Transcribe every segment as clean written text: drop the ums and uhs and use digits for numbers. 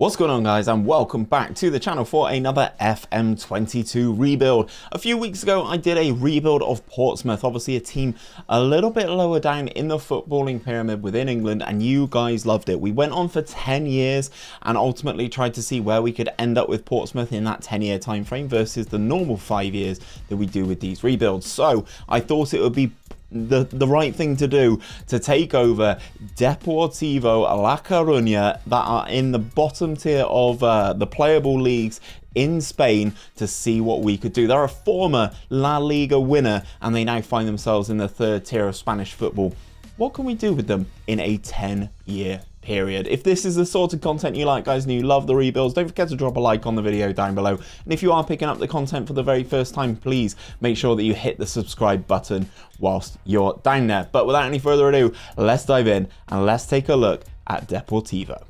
What's going on, guys, and welcome back to the channel for another FM22 rebuild. A few weeks ago I did a rebuild of Portsmouth, obviously a team a little bit lower down in the footballing pyramid within England, and you guys loved it. We went on for 10 years and ultimately tried to see where we could end up with Portsmouth in that 10-year time frame versus the normal 5 years that we do with these rebuilds. So I thought it would be the right thing to do to take over Deportivo La Coruña that are in the bottom tier of the playable leagues in Spain to see what we could do. They're a former La Liga winner and they now find themselves in the third tier of Spanish football. What can we do with them in a 10-year period? If this is the sort of content you like, guys, and you love the rebuilds, don't forget to drop a like on the video down below. And if you are picking up the content for the very first time, please make sure that you hit the subscribe button whilst you're down there. But without any further ado, let's dive in and let's take a look at Deportivo.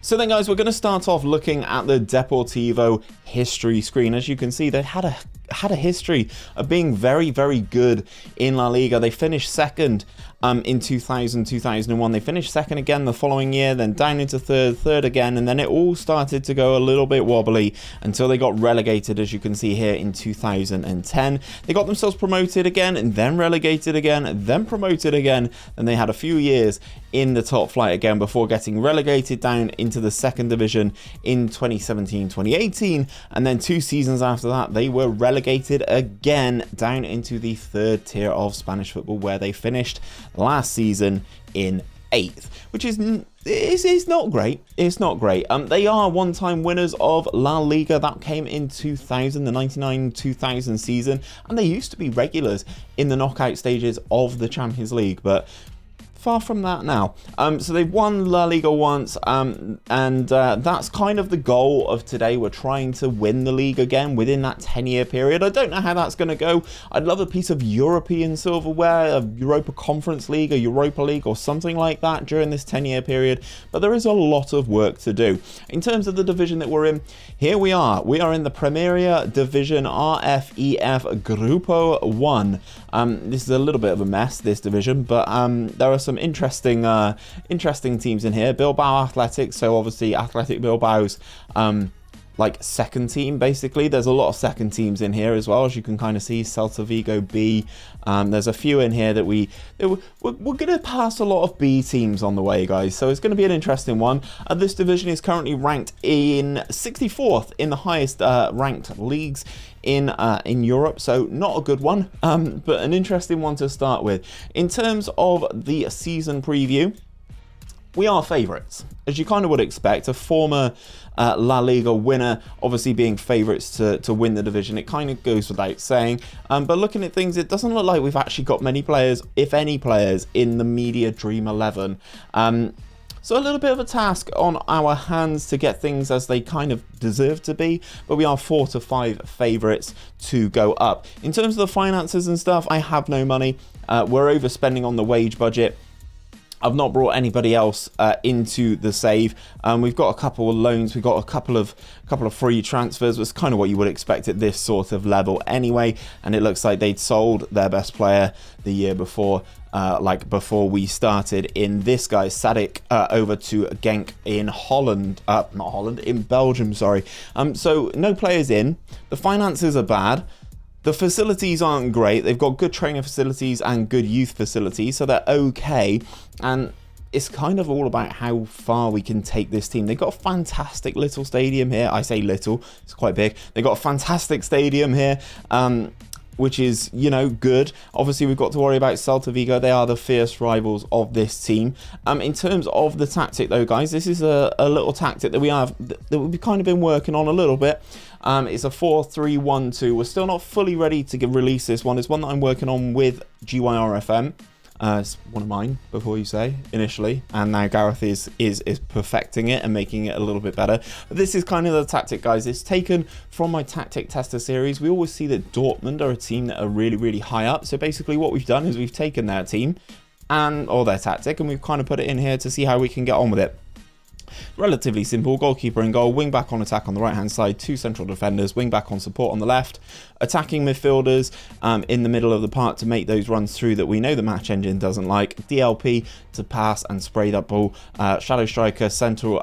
So then, guys, we're going to start off looking at the Deportivo history screen. As you can see, they had a history of being very, very good in La Liga. They finished second in 2000-2001. They finished second again the following year, then down into third again, and then it all started to go a little bit wobbly until they got relegated, as you can see here, in 2010. They got themselves promoted again, and then relegated again, and then promoted again, and they had a few years in the top flight again before getting relegated down into the second division in 2017-2018, and then 2 seasons after that they were relegated again down into the third tier of Spanish football, where they finished last season in 8th, which is not great. It's not great. They are one-time winners of La Liga. That came in 2000, the 99-2000 season, and they used to be regulars in the knockout stages of the Champions League, but far from that now. So they've won La Liga once, and that's kind of the goal of today. We're trying to win the league again within that 10-year period. I don't know how that's going to go. I'd love a piece of European silverware, a Europa Conference League, a Europa League, or something like that during this 10-year period, but there is a lot of work to do. In terms of the division that we're in, here we are. We are in the Primera Division RFEF Grupo 1. This is a little bit of a mess, this division, but there are some interesting teams in here. Bilbao Athletic, so obviously Athletic Bilbao's like second team, basically. There's a lot of second teams in here as well, as you can kind of see. Celta Vigo B. There's a few in here that we're going to pass a lot of B teams on the way, guys, so it's going to be an interesting one. This division is currently ranked in 64th in the highest ranked leagues in Europe, so not a good one, but an interesting one to start with. In terms of the season preview, we are favourites, as you kind of would expect. A former La Liga winner, obviously being favourites to win the division, it kind of goes without saying. But looking at things, it doesn't look like we've actually got many players, if any players, in the media Dream 11. So a little bit of a task on our hands to get things as they kind of deserve to be, but we are 4 to 5 favourites to go up. In terms of the finances and stuff, I have no money. We're overspending on the wage budget. I've not brought anybody else into the save. We've got a couple of loans. We've got a couple of free transfers. It's kind of what you would expect at this sort of level anyway. And it looks like they'd sold their best player the year before, before we started, in this guy Sadik over to Genk in Holland. Not Holland, in Belgium, sorry. So no players in. The finances are bad. The facilities aren't great. They've got good training facilities and good youth facilities, so they're okay. And it's kind of all about how far we can take this team. They've got a fantastic little stadium here. I say little, it's quite big. They've got a fantastic stadium here, which is, you know, good. Obviously, we've got to worry about Celta Vigo. They are the fierce rivals of this team. In terms of the tactic, though, guys, this is a little tactic that we've kind of been working on a little bit. It's a 4-3-1-2. We're still not fully ready to release this one. It's one that I'm working on with GYRFM. It's one of mine, before you say, initially, and now Gareth is perfecting it and making it a little bit better. But this is kind of the tactic, guys. It's taken from my tactic tester series. We always see that Dortmund are a team that are really, really high up. So basically what we've done is we've taken their team or their tactic, and we've kind of put it in here to see how we can get on with it. relatively simple. Goalkeeper in goal, wing back on attack on the right hand side, 2 central defenders, wing back on support on the left, attacking midfielders in the middle of the park to make those runs through that we know the match engine doesn't like, DLP to pass and spray that ball, shadow striker, central,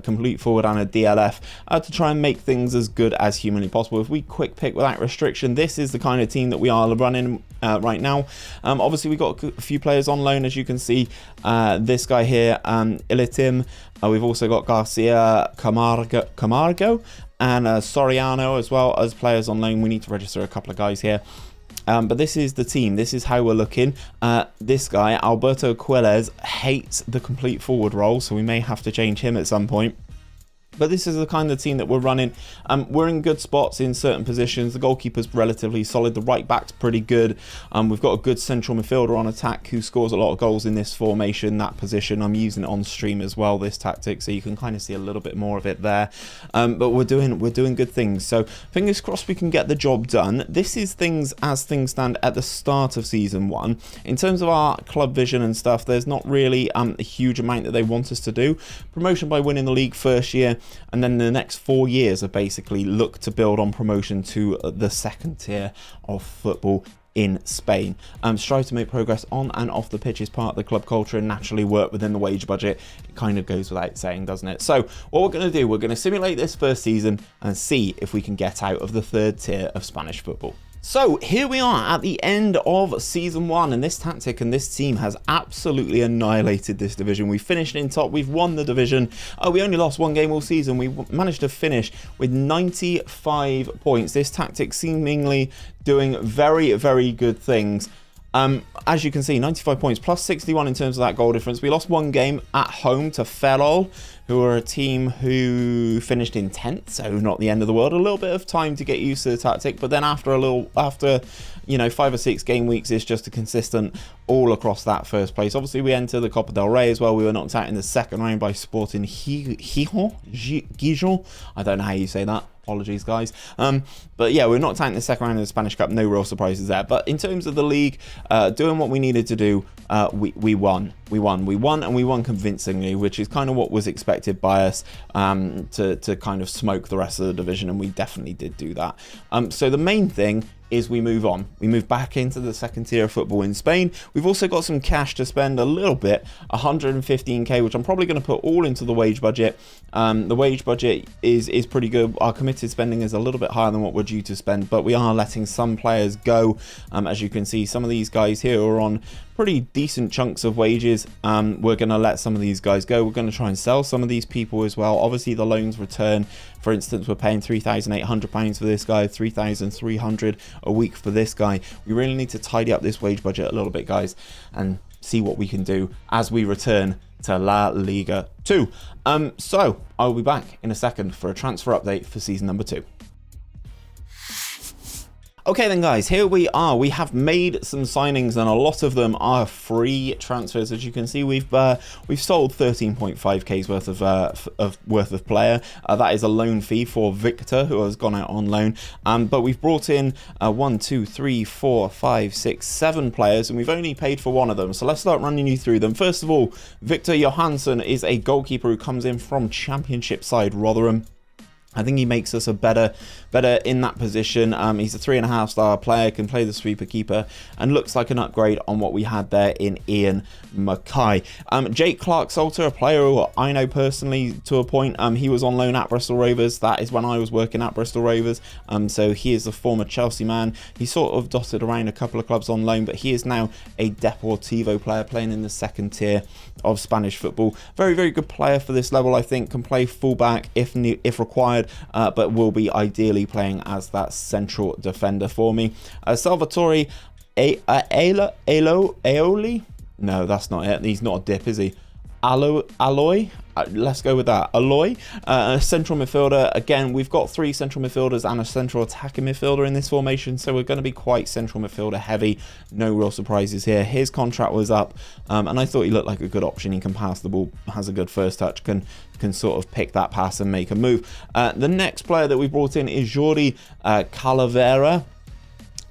complete forward and a DLF to try and make things as good as humanly possible. If we quick pick without restriction, this is the kind of team that we are running right now. Obviously we've got a few players on loan, as you can see, this guy here, Ilitim, we've also got Garcia Camargo and Soriano as well as players on loan. We need to register a couple of guys here. But this is the team. This is how we're looking. This guy, Alberto Quilles, hates the complete forward role, so we may have to change him at some point. But this is the kind of team that we're running. We're in good spots in certain positions. The goalkeeper's relatively solid. The right back's pretty good. We've got a good central midfielder on attack who scores a lot of goals in this formation, that position. I'm using it on stream as well, this tactic, so you can kind of see a little bit more of it there. But we're doing good things. So fingers crossed we can get the job done. This is things as things stand at the start of season 1. In terms of our club vision and stuff, there's not really a huge amount that they want us to do. Promotion by winning the league first year, and then the next 4 years are basically look to build on promotion to the second tier of football in Spain. Strive to make progress on and off the pitch is part of the club culture and naturally work within the wage budget. It kind of goes without saying, doesn't it? So what we're going to do, we're going to simulate this first season and see if we can get out of the third tier of Spanish football. So here we are at the end of season 1, and this tactic and this team has absolutely annihilated this division. We finished in top, we've won the division. We only lost 1 game all season. We managed to finish with 95 points. This tactic seemingly doing very, very good things. As you can see, 95 points plus 61 in terms of that goal difference. We lost 1 game at home to Ferrol, who are a team who finished in 10th, so not the end of the world. A little bit of time to get used to the tactic, but then after 5 or 6 game weeks, it's just a consistent all across that first place. Obviously, we enter the Copa del Rey as well. We were knocked out in the second round by Sporting Gijon. I don't know how you say that. Apologies, guys. But yeah, we were knocked out in the second round of the Spanish Cup. No real surprises there. But in terms of the league, doing what we needed to do, we won. We won convincingly, which is kind of what was expected by us, to kind of smoke the rest of the division, and we definitely did do that. So the main thing is we move on. We move back into the second tier of football in Spain. We've also got some cash to spend a little bit, 115k, which I'm probably going to put all into the wage budget. The wage budget is pretty good. Our committed spending is a little bit higher than what we're due to spend, but we are letting some players go. As you can see, some of these guys here are on pretty decent chunks of wages. We're going to let some of these guys go. We're going to try and sell some of these people as well. Obviously, the loans return. For instance, we're paying £3,800 for this guy, £3,300 a week for this guy. We really need to tidy up this wage budget a little bit, guys, and see what we can do as we return to La Liga 2. So I'll be back in a second for a transfer update for season number 2. Okay then, guys, here we are. We have made some signings, and a lot of them are free transfers. As you can see, we've sold 13.5k's worth of player. That is a loan fee for Victor, who has gone out on loan. But we've brought in 1, 2, 3, 4, 5, 6, 7 players, and we've only paid for 1 of them. So let's start running you through them. First of all, Victor Johansson is a goalkeeper who comes in from Championship side Rotherham. I think he makes us a better in that position. He's a 3.5-star player, can play the sweeper keeper, and looks like an upgrade on what we had there in Ian Mackay. Jake Clark-Salter, a player who I know personally to a point. He was on loan at Bristol Rovers. That is when I was working at Bristol Rovers. So he is a former Chelsea man. He sort of dotted around a couple of clubs on loan, but he is now a Deportivo player playing in the second tier of Spanish football. Very, very good player for this level, I think. Can play fullback if required. But will be ideally playing as that central defender for me. Salvatore Aoli? No, that's not it. He's not a dip, is he? Aloy? Let's go with that. Aloy, central midfielder. Again, we've got 3 central midfielders and a central attacking midfielder in this formation, so we're going to be quite central midfielder heavy. No real surprises here. His contract was up, and I thought he looked like a good option. He can pass the ball, has a good first touch, can sort of pick that pass and make a move. The next player that we brought in is Jordi Calavera.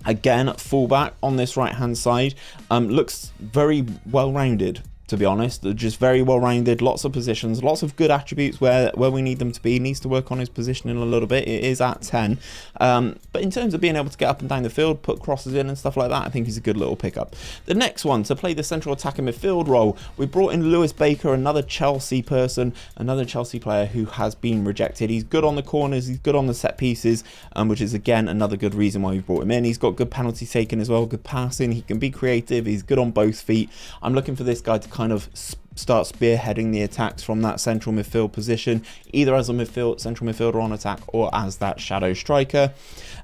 Again, fullback on this right-hand side. Looks very well-rounded, to be honest. They're just very well rounded, lots of positions, lots of good attributes where we need them to be. He needs to work on his positioning a little bit. It is at 10, but in terms of being able to get up and down the field, put crosses in and stuff like that, I think he's a good little pickup. The next one, to play the central attacking midfield role, we brought in Lewis Baker, another Chelsea person, another Chelsea player who has been rejected. He's good on the corners, he's good on the set pieces, which is again another good reason why we brought him in. He's got good penalties taken as well, good passing, he can be creative, he's good on both feet. I'm looking for this guy to kind of start spearheading the attacks from that central midfield position, either as a central midfielder on attack or as that shadow striker.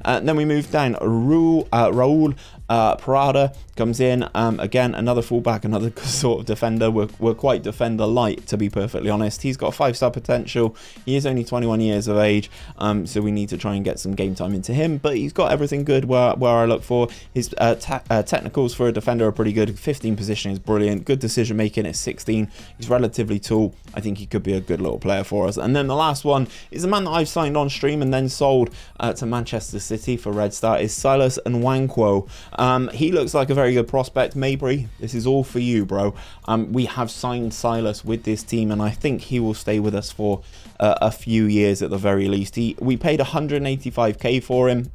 Then we move down. Raul Parada comes in, again another fullback, another sort of defender. We're quite defender light, to be perfectly honest. He's got 5-star potential. He is only 21 years of age, so we need to try and get some game time into him, but he's got everything good where I look for. His technicals for a defender are pretty good. 15 positioning is brilliant, good decision making at 16. He's relatively tall. I think he could be a good little player for us. And then the last one is a man that I've signed on stream and then sold to Manchester City for Red Star, is Silas Nwankwo. He looks like a very good prospect. Maybury, this is all for you, bro. We have signed Silas with this team, and I think he will stay with us for a few years at the very least. We paid 185k for him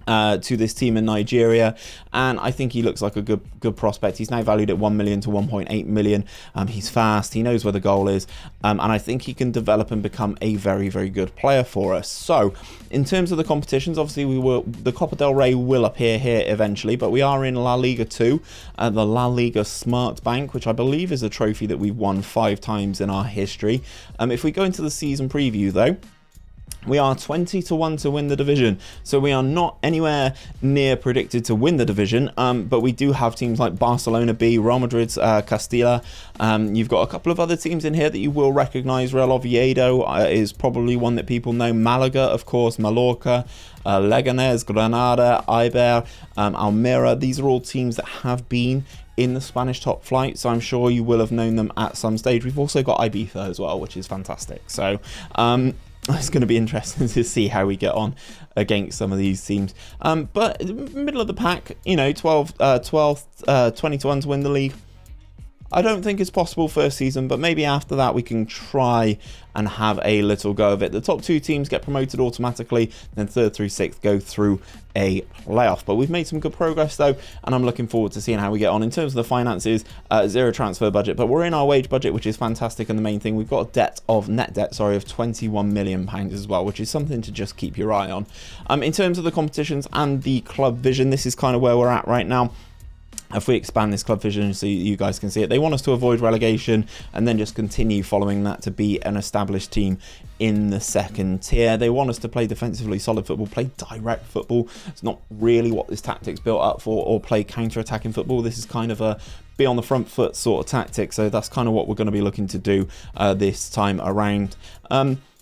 to this team in Nigeria, and I think he looks like a good prospect. He's now valued at 1 million to 1.8 million. He's fast, he knows where the goal is, and I think he can develop and become a very, very good player for us. So in terms of the competitions, obviously the Copa del Rey will appear here eventually, but we are in La Liga 2, the La Liga Smart Bank, which I believe is a trophy that we've won 5 times in our history. If we go into the season preview though, we are 20 to 1 to win the division, so we are not anywhere near predicted to win the division, but we do have teams like Barcelona B, Real Madrid's Castilla. You've got a couple of other teams in here that you will recognise. Real Oviedo is probably one that people know. Malaga, of course, Mallorca, Leganés, Granada, Eibar, Almeria. These are all teams that have been in the Spanish top flight, so I'm sure you will have known them at some stage. We've also got Ibiza as well, which is fantastic. So it's going to be interesting to see how we get on against some of these teams. But middle of the pack, you know, 20 to 1 to win the league. I don't think it's possible first season, but maybe after that we can try and have a little go of it. The top 2 teams get promoted automatically, then 3rd through 6th go through a playoff. But we've made some good progress though, and I'm looking forward to seeing how we get on. In terms of the finances, 0 transfer budget, but we're in our wage budget, which is fantastic. And the main thing, we've got a net debt of 21 million pounds as well, which is something to just keep your eye on. In terms of the competitions and the club vision, this is kind of where we're at right now. If we expand this club vision so you guys can see it, they want us to avoid relegation and then just continue following that to be an established team in the 2nd tier. They want us to play defensively solid football, play direct football. It's not really what this tactic's built up for, or play counter-attacking football. This is kind of a be on the front foot sort of tactic, so that's kind of what we're going to be looking to do this time around.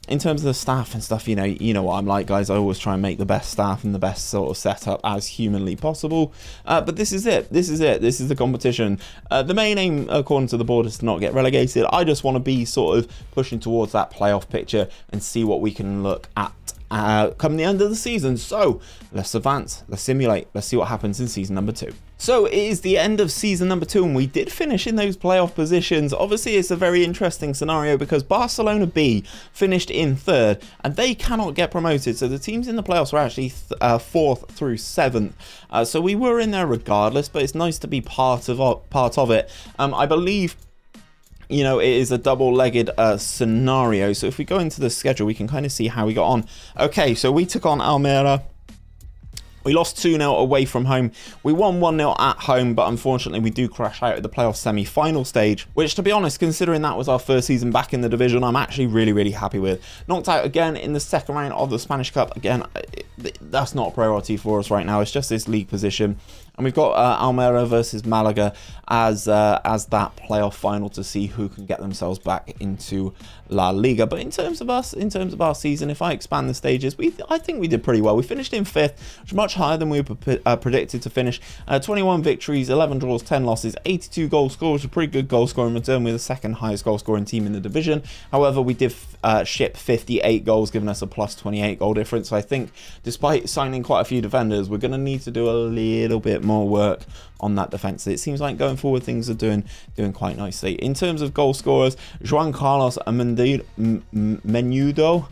In terms of the staff and stuff, you know what I'm like, guys. I always try and make the best staff and the best sort of setup as humanly possible. But this is it. This is the competition. The main aim, according to the board, is to not get relegated. I just want to be sort of pushing towards that playoff picture and see what we can look at come the end of the season. So let's advance, let's simulate, let's see what happens in season number 2. So it is the end of season number 2, and we did finish in those playoff positions. Obviously it's a very interesting scenario because Barcelona B finished in 3rd and they cannot get promoted, so the teams in the playoffs were actually 4th through 7th, so we were in there regardless, but it's nice to be part of it. I believe, you know, it is a double-legged scenario. So if we go into the schedule, we can kind of see how we got on. Okay, so we took on Almeria. We lost 2-0 away from home. We won 1-0 at home, but unfortunately we do crash out at the playoff semi-final stage, which, to be honest, considering that was our first season back in the division, I'm actually really, really happy with. Knocked out again in the 2nd round of the Spanish Cup. Again, that's not a priority for us right now. It's just this league position. And we've got Almeria versus Malaga as that playoff final to see who can get themselves back into La Liga. But in terms of our season, if I expand the stages, I think we did pretty well. We finished in 5th, which is much higher than we were predicted to finish. 21 victories, 11 draws, 10 losses, 82 goal scorers, a pretty good goal scoring return. We're the 2nd highest goal scoring team in the division. However, we did ship 58 goals, giving us a plus 28 goal difference. So I think despite signing quite a few defenders, we're going to need to do a little bit more work on that defense. It seems like going forward things are doing quite nicely. In terms of goal scorers, Juan Carlos Menudo,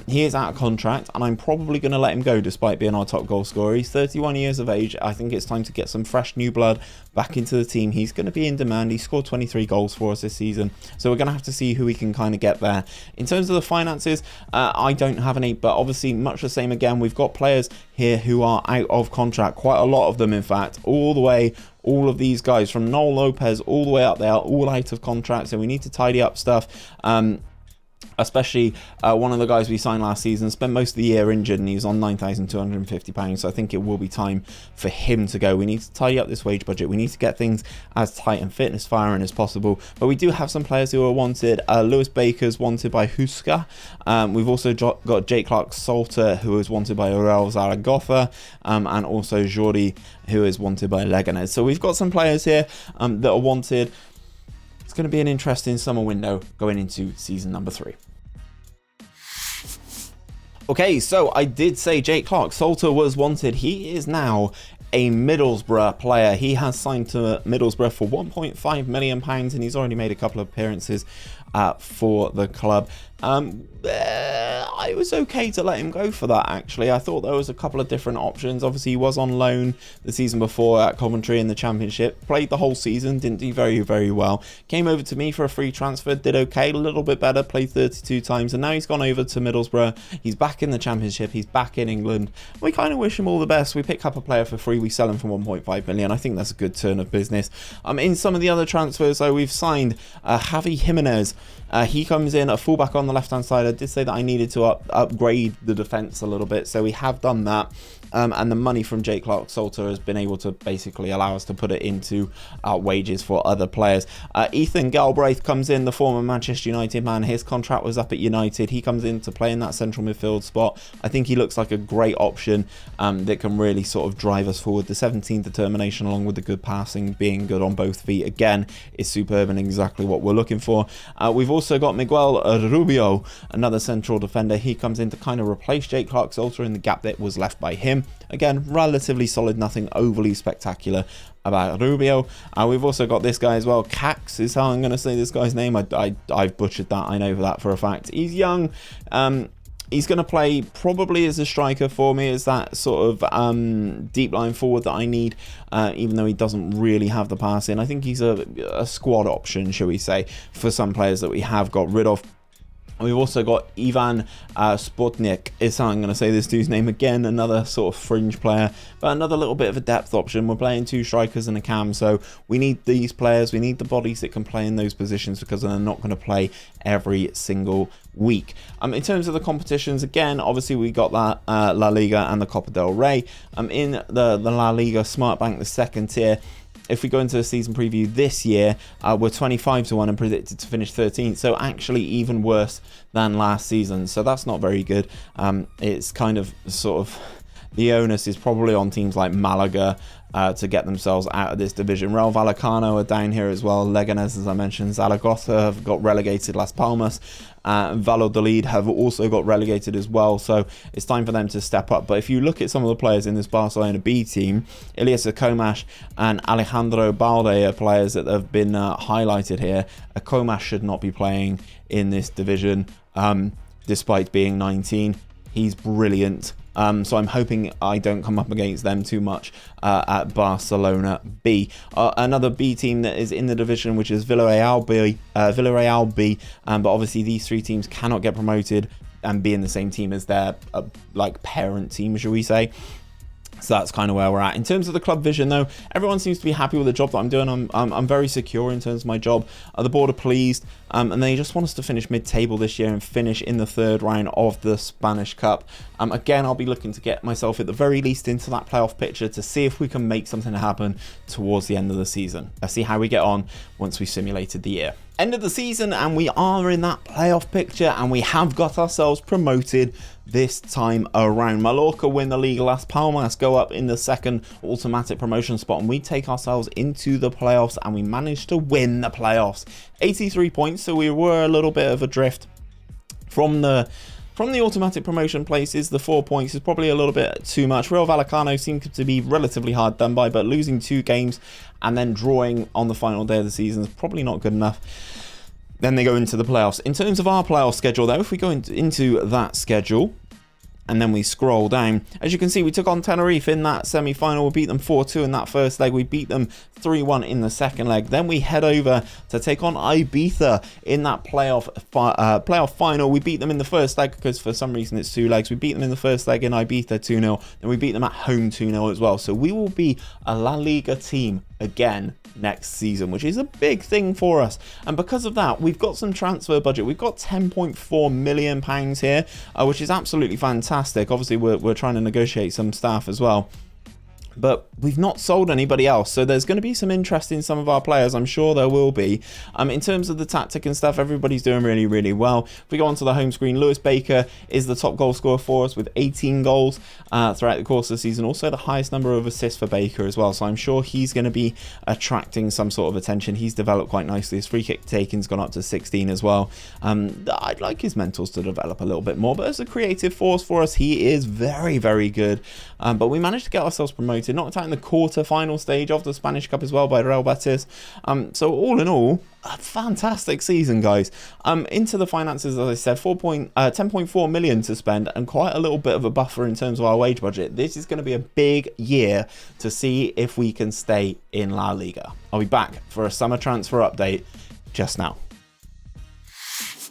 he is out of contract, and I'm probably going to let him go despite being our top goal scorer. He's 31 years of age. I think it's time to get some fresh new blood back into the team. He's going to be in demand. He scored 23 goals for us this season, so we're going to have to see who we can kind of get there. In terms of the finances, I don't have any, but obviously much the same again. We've got players here who are out of contract, quite a lot of them in fact, all of these guys from Noel Lopez all the way up there, all out of contract, so we need to tidy up stuff. Especially one of the guys we signed last season spent most of the year injured, and he's on £9,250, so I think it will be time for him to go. We need to tidy up this wage budget. We need to get things as tight and fitness firing as possible, but we do have some players who are wanted. Lewis Baker's wanted by Huska. We've also got Jake Clark-Salter, who is wanted by Real Zaragoza, and also Jordi, who is wanted by Leganés. So we've got some players here that are wanted. It's going to be an interesting summer window going into season number 3. Okay, so I did say Jake Clark-Salter was wanted. He is now a Middlesbrough player. He has signed to Middlesbrough for £1.5 million, and he's already made a couple of appearances for the club. I was okay to let him go for that, actually. I thought there was a couple of different options. Obviously, he was on loan the season before at Coventry in the Championship. Played the whole season, didn't do very, very well. Came over to me for a free transfer, did okay, a little bit better, played 32 times, and now he's gone over to Middlesbrough. He's back in the Championship, he's back in England. We kind of wish him all the best. We pick up a player for free, we sell him for 1.5 million. I think that's a good turn of business. In some of the other transfers, though, we've signed Javi Jimenez. He comes in a fullback on the left-hand side. I did say that I needed to upgrade the defence a little bit, so we have done that. And the money from Jake Clark-Salter has been able to basically allow us to put it into wages for other players. Ethan Galbraith comes in, the former Manchester United man. His contract was up at United. He comes in to play in that central midfield spot. I think he looks like a great option that can really sort of drive us forward. The 17 determination, along with the good passing, being good on both feet, again, is superb and exactly what we're looking for. We've also got Miguel Rubio, another central defender. He comes in to kind of replace Jake Clark-Salter in the gap that was left by him. Again, relatively solid, nothing overly spectacular about Rubio. We've also got this guy as well. Cax is how I'm going to say this guy's name. I've butchered that, I know that for a fact. He's young. He's going to play probably as a striker for me, as that sort of deep line forward that I need, even though he doesn't really have the passing. I think he's a squad option, shall we say, for some players that we have got rid of. We've also got Ivan Sputnik, is how I'm going to say this dude's name again, another sort of fringe player, but another little bit of a depth option. We're playing 2 strikers and a cam, so we need these players, we need the bodies that can play in those positions, because they're not going to play every single week. In terms of the competitions, again, obviously we got that La Liga and the Copa del Rey. In the La Liga, Smart Bank, the second tier. If we go into the season preview this year, we're 25-1 and predicted to finish 13th, so actually even worse than last season, so that's not very good. It's kind of sort of, the onus is probably on teams like Malaga to get themselves out of this division. Real Vallecano are down here as well. Leganés, as I mentioned, Zaragoza have got relegated. Las Palmas and Valladolid have also got relegated as well, so it's time for them to step up. But if you look at some of the players in this Barcelona B team, Ilias Akomash and Alejandro Balde are players that have been highlighted here. Akomash should not be playing in this division, despite being 19. He's brilliant. So I'm hoping I don't come up against them too much at Barcelona B. Another B team that is in the division, which is Villarreal B. But obviously these 3 teams cannot get promoted and be in the same team as their like parent team, shall we say. So that's kind of where we're at. In terms of the club vision, though, everyone seems to be happy with the job that I'm doing. I'm very secure in terms of my job. The board are pleased, and they just want us to finish mid-table this year and finish in the 3rd round of the Spanish Cup. Again, I'll be looking to get myself at the very least into that playoff picture to see if we can make something happen towards the end of the season. Let's see how we get on once we've simulated the year. End of the season, and we are in that playoff picture, and we have got ourselves promoted this time around. Mallorca win the league. Las Palmas go up in the 2nd automatic promotion spot, and we take ourselves into the playoffs, and we managed to win the playoffs. 83 points, so we were a little bit of adrift from the From the automatic promotion places, the 4 points is probably a little bit too much. Real Vallecano seemed to be relatively hard done by, but losing 2 games and then drawing on the final day of the season is probably not good enough. Then they go into the playoffs. In terms of our playoff schedule, though, if we go into that schedule, and then we scroll down, as you can see, we took on Tenerife in that semi-final. We beat them 4-2 in that first leg. We beat them 3-1 in the second leg. Then we head over to take on Ibiza in that playoff final. We beat them in the first leg because for some reason it's 2 legs. We beat them in the first leg in Ibiza 2-0. Then we beat them at home 2-0 as well. So we will be a La Liga team again next season, which is a big thing for us. And because of that, we've got some transfer budget. We've got £10.4 million here, which is absolutely fantastic. Obviously, we're trying to negotiate some staff as well. But we've not sold anybody else, so there's going to be some interest in some of our players. I'm sure there will be. In terms of the tactic and stuff, everybody's doing really, really well. If we go onto the home screen, Lewis Baker is the top goal scorer for us with 18 goals throughout the course of the season. Also the highest number of assists for Baker as well, so I'm sure he's going to be attracting some sort of attention. He's developed quite nicely. His free kick taking's gone up to 16 as well. I'd like his mentals to develop a little bit more, but as a creative force for us, he is very, very good. But we managed to get ourselves promoted, knocked out in the quarter-final stage of the Spanish Cup as well by Real Betis. So all in all, a fantastic season, guys. Into the finances, as I said, 10.4 million to spend and quite a little bit of a buffer in terms of our wage budget. This is going to be a big year to see if we can stay in La Liga. I'll be back for a summer transfer update just now.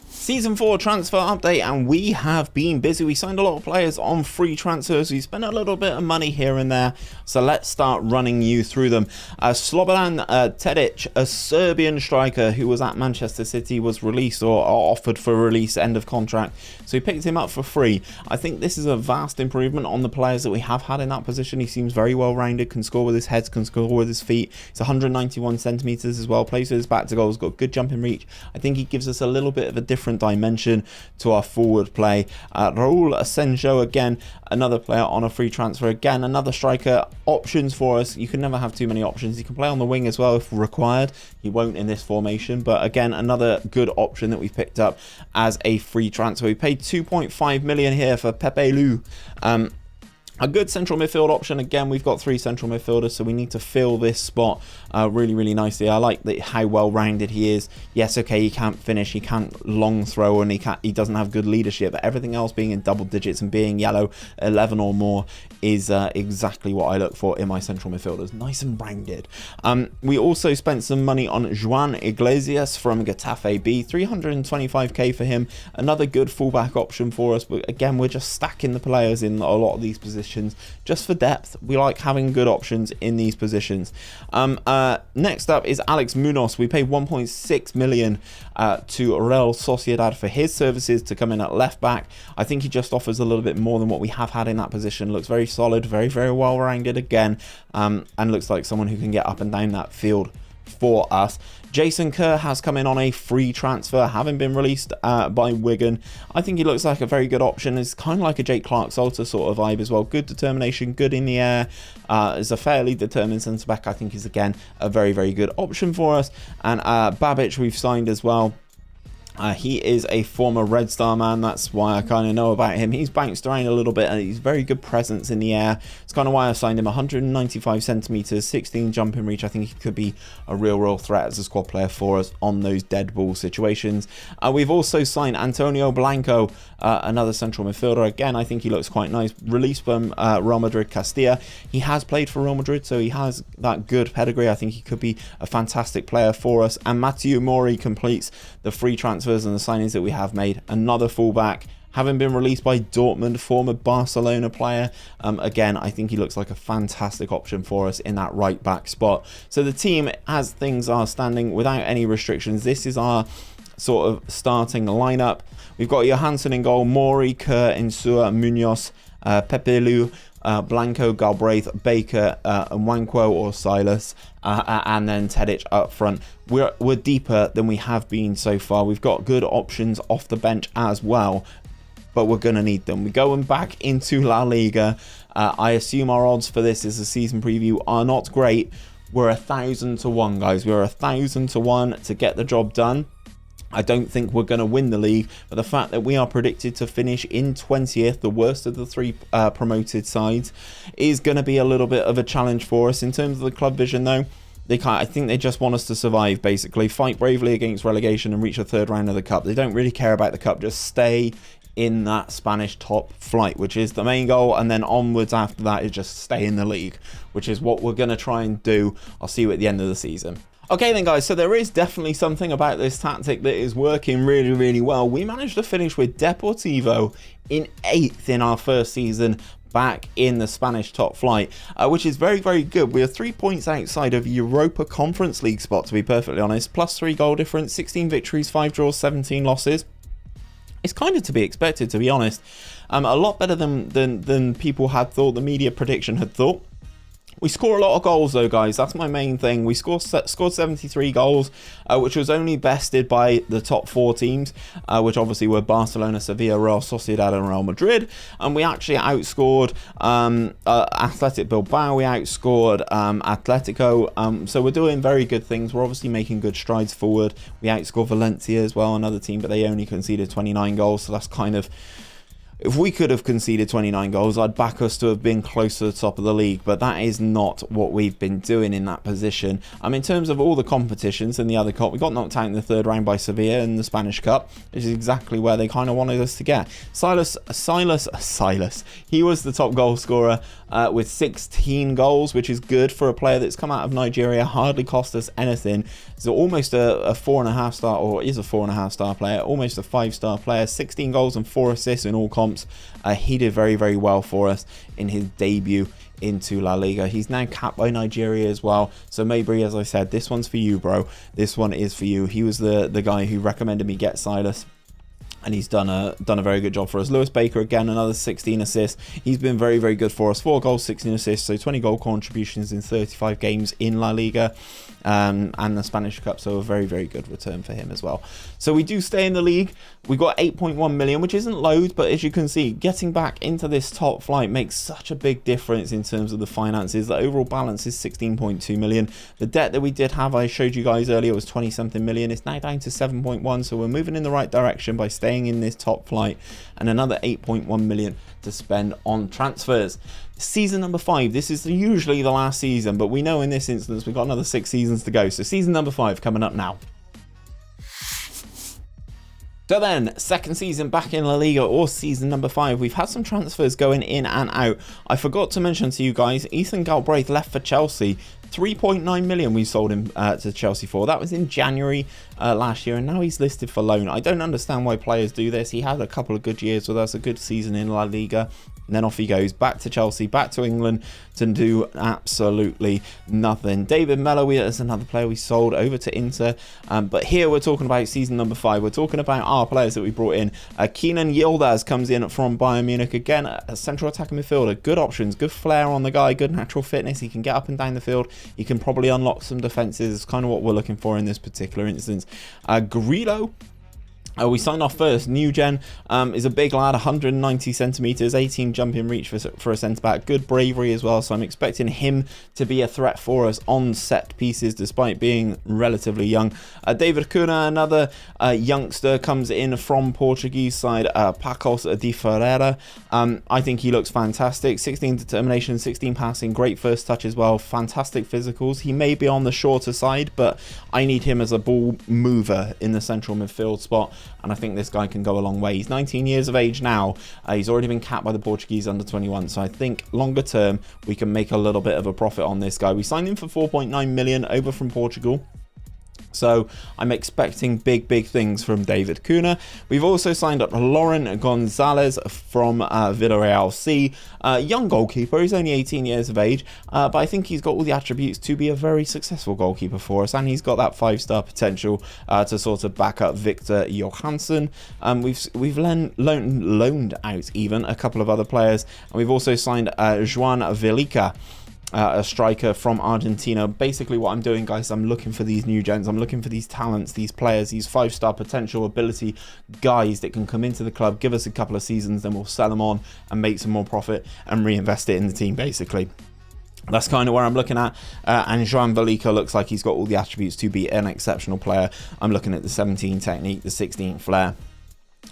Season 4 transfer update, and we have been busy. We signed a lot of players on free transfers. We spent a little bit of money here and there, so let's start running you through them. Slobodan Tedic, a Serbian striker who was at Manchester City, was released or offered for release, end of contract, so we picked him up for free. I think this is a vast improvement on the players that we have had in that position. He seems very well rounded, can score with his head, can score with his feet. He's 191 centimetres as well, plays with his back to goal, has got good jumping reach. I think he gives us a little bit of a different dimension to our forward play. Raul Asensio, again, another player on a free transfer. Again, another striker. Options for us. You can never have too many options. He can play on the wing as well if required. He won't in this formation, but again, another good option that we've picked up as a free transfer. We paid 2.5 million here for Pepe Lu. A good central midfield option. Again, we've got 3 central midfielders, so we need to fill this spot really, really nicely. I like how well-rounded he is. Yes, okay, he can't finish, he can't long throw, and he doesn't have good leadership, but everything else being in double digits and being yellow 11 or more is exactly what I look for in my central midfielders. Nice and rounded. We also spent some money on Juan Iglesias from Getafe B. 325k for him. Another good fullback option for us, but again, we're just stacking the players in a lot of these positions just for depth. We like having good options in these positions. Next up is Alex Munoz. We paid 1.6 million to Real Sociedad for his services to come in at left back. I think he just offers a little bit more than what we have had in that position. Looks very solid, very, very well rounded again, and looks like someone who can get up and down that field for us. Jason Kerr has come in on a free transfer, having been released by Wigan. I think he looks like a very good option. It's kind of like a Jake Clark-Salter sort of vibe as well. Good determination, good in the air. Is a fairly determined centre-back. I think is, again, a very, very good option for us. And Babic we've signed as well. He is a former Red Star man. That's why I kind of know about him. He's bounced around a little bit and he's very good presence in the air. It's kind of why I signed him. 195 centimeters, 16 jumping reach. I think he could be a real threat as a squad player for us on those dead ball situations. We've also signed Antonio Blanco, another central midfielder. Again, I think he looks quite nice. Released from Real Madrid Castilla. He has played for Real Madrid, so he has that good pedigree. I think he could be a fantastic player for us. And Matthew Mori completes the free transfers and the signings that we have made. Another fullback, having been released by Dortmund, former Barcelona player. Again, I think he looks like a fantastic option for us in that right back spot. So the team, as things are standing without any restrictions, this is our sort of starting lineup. We've got Johansson in goal, Mori, Kerr, Insua, Munoz, Pepe Lu, Blanco, Galbraith, Baker, Nwankwo or Silas, and then Tedic up front. We're deeper than we have been so far. We've got good options off the bench as well, but we're going to need them. We're going back into La Liga. I assume our odds for this as a season preview are not great. We're 1,000 to 1, guys. We're 1,000 to 1 to get the job done. I don't think we're going to win the league, but the fact that we are predicted to finish in 20th, the worst of the 3 promoted sides, is going to be a little bit of a challenge for us. In terms of the club vision, though, I think they just want us to survive, basically. Fight bravely against relegation and reach the 3rd round of the cup. They don't really care about the cup. Just stay in that Spanish top flight, which is the main goal, and then onwards after that is just stay in the league, which is what we're going to try and do. I'll see you at the end of the season. Okay then, guys, so there is definitely something about this tactic that is working really, really well. We managed to finish with Deportivo in 8th in our first season back in the Spanish top flight, which is very, very good. We are 3 points outside of Europa Conference League spot, to be perfectly honest. +3 goal difference, 16 victories, 5 draws, 17 losses. It's kind of to be expected, to be honest. A lot better than people had thought, the media prediction had thought. We score a lot of goals, though, guys. That's my main thing. We scored 73 goals, which was only bested by the top 4 teams, which obviously were Barcelona, Sevilla, Real Sociedad, and Real Madrid. And we actually outscored Athletic Bilbao. We outscored Atletico. So we're doing very good things. We're obviously making good strides forward. We outscored Valencia as well, another team, but they only conceded 29 goals. So that's kind of... If we could have conceded 29 goals, I'd back us to have been close to the top of the league, but that is not what we've been doing in that position. In terms of all the competitions in the other cup, we got knocked out in the 3rd round by Sevilla in the Spanish Cup, which is exactly where they kind of wanted us to get. Silas, he was the top goal scorer with 16 goals, which is good for a player that's come out of Nigeria, hardly cost us anything. He's almost a 4.5 star, or is a 4.5 star player, almost a 5-star player, 16 goals and 4 assists in all comps. He did very, very well for us in his debut into La Liga. He's now capped by Nigeria as well. So maybe, as I said, this one's for you, bro. This one is for you. He was the guy who recommended me get Silas, and he's done a very good job for us. Lewis Baker, again, another 16 assists. He's been very, very good for us. 4 goals, 16 assists, so 20 goal contributions in 35 games in La Liga and the Spanish Cup, so a very, very good return for him as well. So we do stay in the league. We got 8.1 million, which isn't loads, but as you can see, getting back into this top flight makes such a big difference in terms of the finances. The overall balance is 16.2 million. The debt that we did have, I showed you guys earlier, was 20-something million. It's now down to 7.1, so we're moving in the right direction by staying in this top flight, and another 8.1 million to spend on transfers. Season number 5, this is usually the last season, but we know in this instance we've got another 6 seasons to go, so season number 5 coming up now. So then, second season back in La Liga, or season number 5, we've had some transfers going in and out. I forgot to mention to you guys, Ethan Galbraith left for Chelsea. 3.9 million we sold him to Chelsea for. That was in January last year, and now he's listed for loan. I don't understand why players do this. He had a couple of good years with us, a good season in La Liga, and then off he goes back to Chelsea, back to England to do absolutely nothing. David Mello is another player we sold over to Inter, but here we're talking about season number 5. We're talking about our players that we brought in. Kenan Yildiz comes in from Bayern Munich, again a central attacking midfielder. Good options, good flair on the guy, good natural fitness. He can get up and down the field. He can probably unlock some defenses. It's kind of what we're looking for in this particular instance. Grillo, we signed off first. New Gen is a big lad, 190 centimeters, 18 jumping reach for a centre back. Good bravery as well, so I'm expecting him to be a threat for us on set pieces despite being relatively young. David Cunha, another youngster, comes in from Portuguese side, Pacos de Ferreira. I think he looks fantastic. 16 determination, 16 passing, great first touch as well, fantastic physicals. He may be on the shorter side, but I need him as a ball mover in the central midfield spot, and I think this guy can go a long way. He's 19 years of age now. He's already been capped by the Portuguese under-21, so I think longer term we can make a little bit of a profit on this guy. We signed him for 4.9 million over from Portugal, so I'm expecting big things from David Cunha. We've also signed up Lauren Gonzalez from Villarreal C. Young goalkeeper. He's only 18 years of age, but I think he's got all the attributes to be a very successful goalkeeper for us, and he's got that 5-star potential to sort of back up Victor Johansson. We've loaned out even a couple of other players, and we've also signed Joan Velica, a striker from Argentina. Basically what I'm doing, guys, I'm looking for these new gens. I'm looking for these talents, these players, these 5-star potential ability guys that can come into the club, give us a couple of seasons, then we'll sell them on and make some more profit and reinvest it in the team, basically. That's kind of where I'm looking at. And Joan Velika looks like he's got all the attributes to be an exceptional player. I'm looking at the 17 technique, the 16 flair,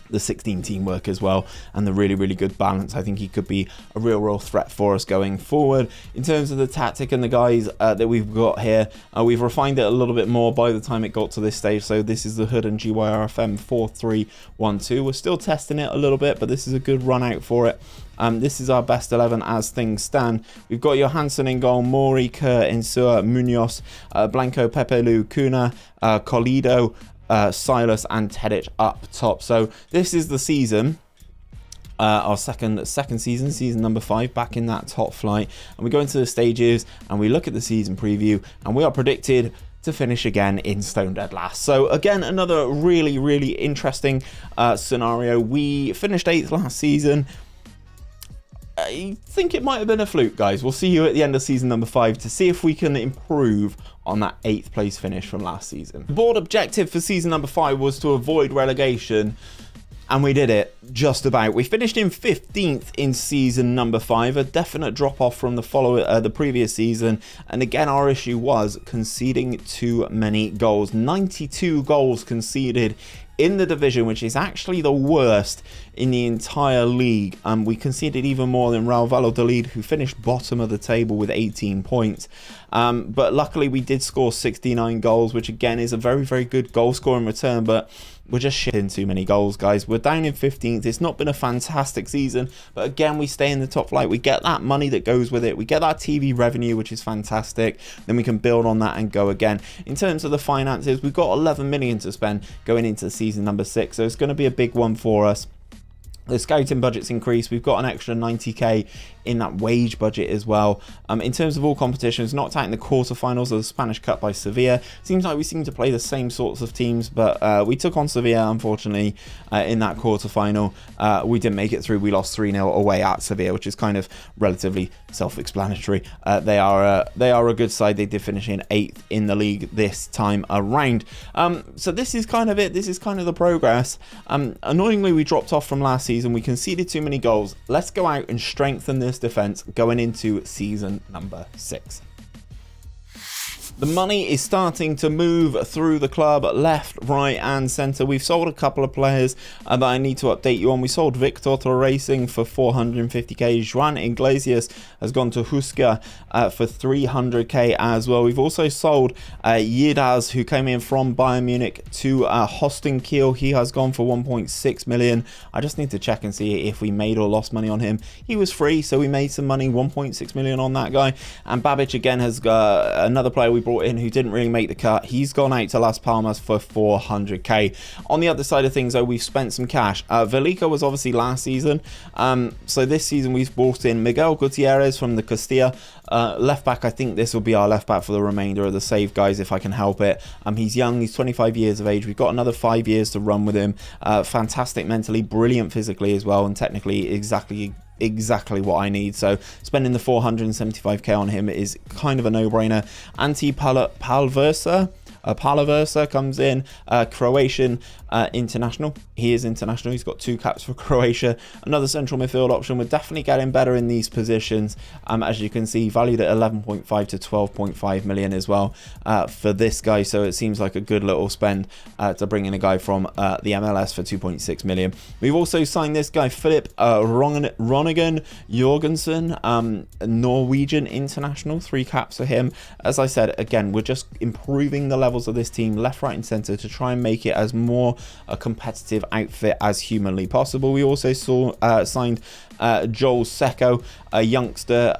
the 16 teamwork as well, and the really, really good balance. I think he could be a real threat for us going forward. In terms of the tactic and the guys that we've got here, we've refined it a little bit more by the time it got to this stage. So this is the Hood and GYRFM 4312. We're still testing it a little bit, but this is a good run out for it. This is our best 11 as things stand. We've got Johansson in goal, Mori, Kerr, Insua, Munoz, Blanco, Pepelu, Kuna, Colido, Silas and Tedic up top. So this is the season, our second season, season number 5, back in that top flight. And we go into the stages and we look at the season preview, and we are predicted to finish again in stone dead last. So again, another really interesting scenario. We finished 8th last season. I think it might have been a fluke, guys. We'll see you at the end of season number 5 to see if we can improve on that 8th place finish from last season. The board objective for season number 5 was to avoid relegation, and we did it just about. We finished in 15th in season number 5, a definite drop off from the previous season. And again, our issue was conceding too many goals. 92 goals conceded in the division, which is actually the worst in the entire league. We conceded even more than Raul Valladolid, who finished bottom of the table with 18 points. But luckily we did score 69 goals, which again is a very good goal scoring return, but we're just shitting too many goals, guys. We're down in 15th. It's not been a fantastic season, but again, we stay in the top flight. We get that money that goes with it. We get that TV revenue, which is fantastic. Then we can build on that and go again. In terms of the finances, we've got 11 million to spend going into season number 6, so it's going to be a big one for us. The scouting budget's increased. We've got an extra 90k in that wage budget as well. In terms of all competitions, knocked out in the quarterfinals of the Spanish Cup by Sevilla. Seems like we seem to play the same sorts of teams, but we took on Sevilla, unfortunately, in that quarterfinal. We didn't make it through. We lost 3-0 away at Sevilla, which is kind of relatively self-explanatory. They are a good side. They did finish in 8th in the league this time around. So this is kind of it. This is kind of the progress. Annoyingly, we dropped off from last season. We conceded too many goals. Let's go out and strengthen this defense going into season number 6. The money is starting to move through the club, left, right and centre. We've sold a couple of players that I need to update you on. We sold Victor to Racing for 450k. Juan Iglesias has gone to Huska for 300k as well. We've also sold Yildiz, who came in from Bayern Munich, to Holstein Kiel. He has gone for 1.6 million. I just need to check and see if we made or lost money on him. He was free, so we made some money, 1.6 million on that guy. And Babic again has got another player we brought in who didn't really make the cut. He's gone out to Las Palmas for 400k. On the other side of things, though, we've spent some cash. Velika was obviously last season, so this season we've brought in Miguel Gutierrez from the Castilla left back. I think this will be our left back for the remainder of the save, guys, if I can help it. He's young, he's 25 years of age. We've got another 5 years to run with him. Fantastic mentally, brilliant physically as well, and technically exactly what I need. So spending the 475k on him is kind of a no-brainer. Palaversa comes in, Croatian international. He is international. He's got 2 caps for Croatia. Another central midfield option. We're definitely getting better in these positions. As you can see, valued at 11.5 to 12.5 million as well for this guy. So it seems like a good little spend to bring in a guy from the MLS for 2.6 million. We've also signed this guy, Philip Ronigan Jorgensen, Norwegian international. 3 caps for him. As I said, again, we're just improving the levels of this team left, right and centre to try and make it as more a competitive outfit as humanly possible. We also signed Joel Secco, a youngster.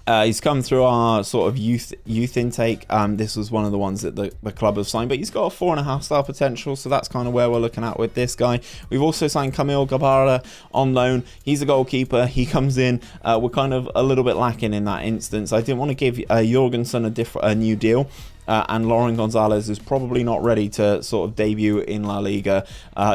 He's come through our sort of youth intake. This was one of the ones that the club have signed, but he's got a 4.5 star potential, so that's kind of where we're looking at with this guy. We've also signed Camille Gabara on loan. He's a goalkeeper. He comes in. We're kind of a little bit lacking in that instance. I didn't want to give Jorgensen a new deal. and Lauren Gonzalez is probably not ready to sort of debut in La Liga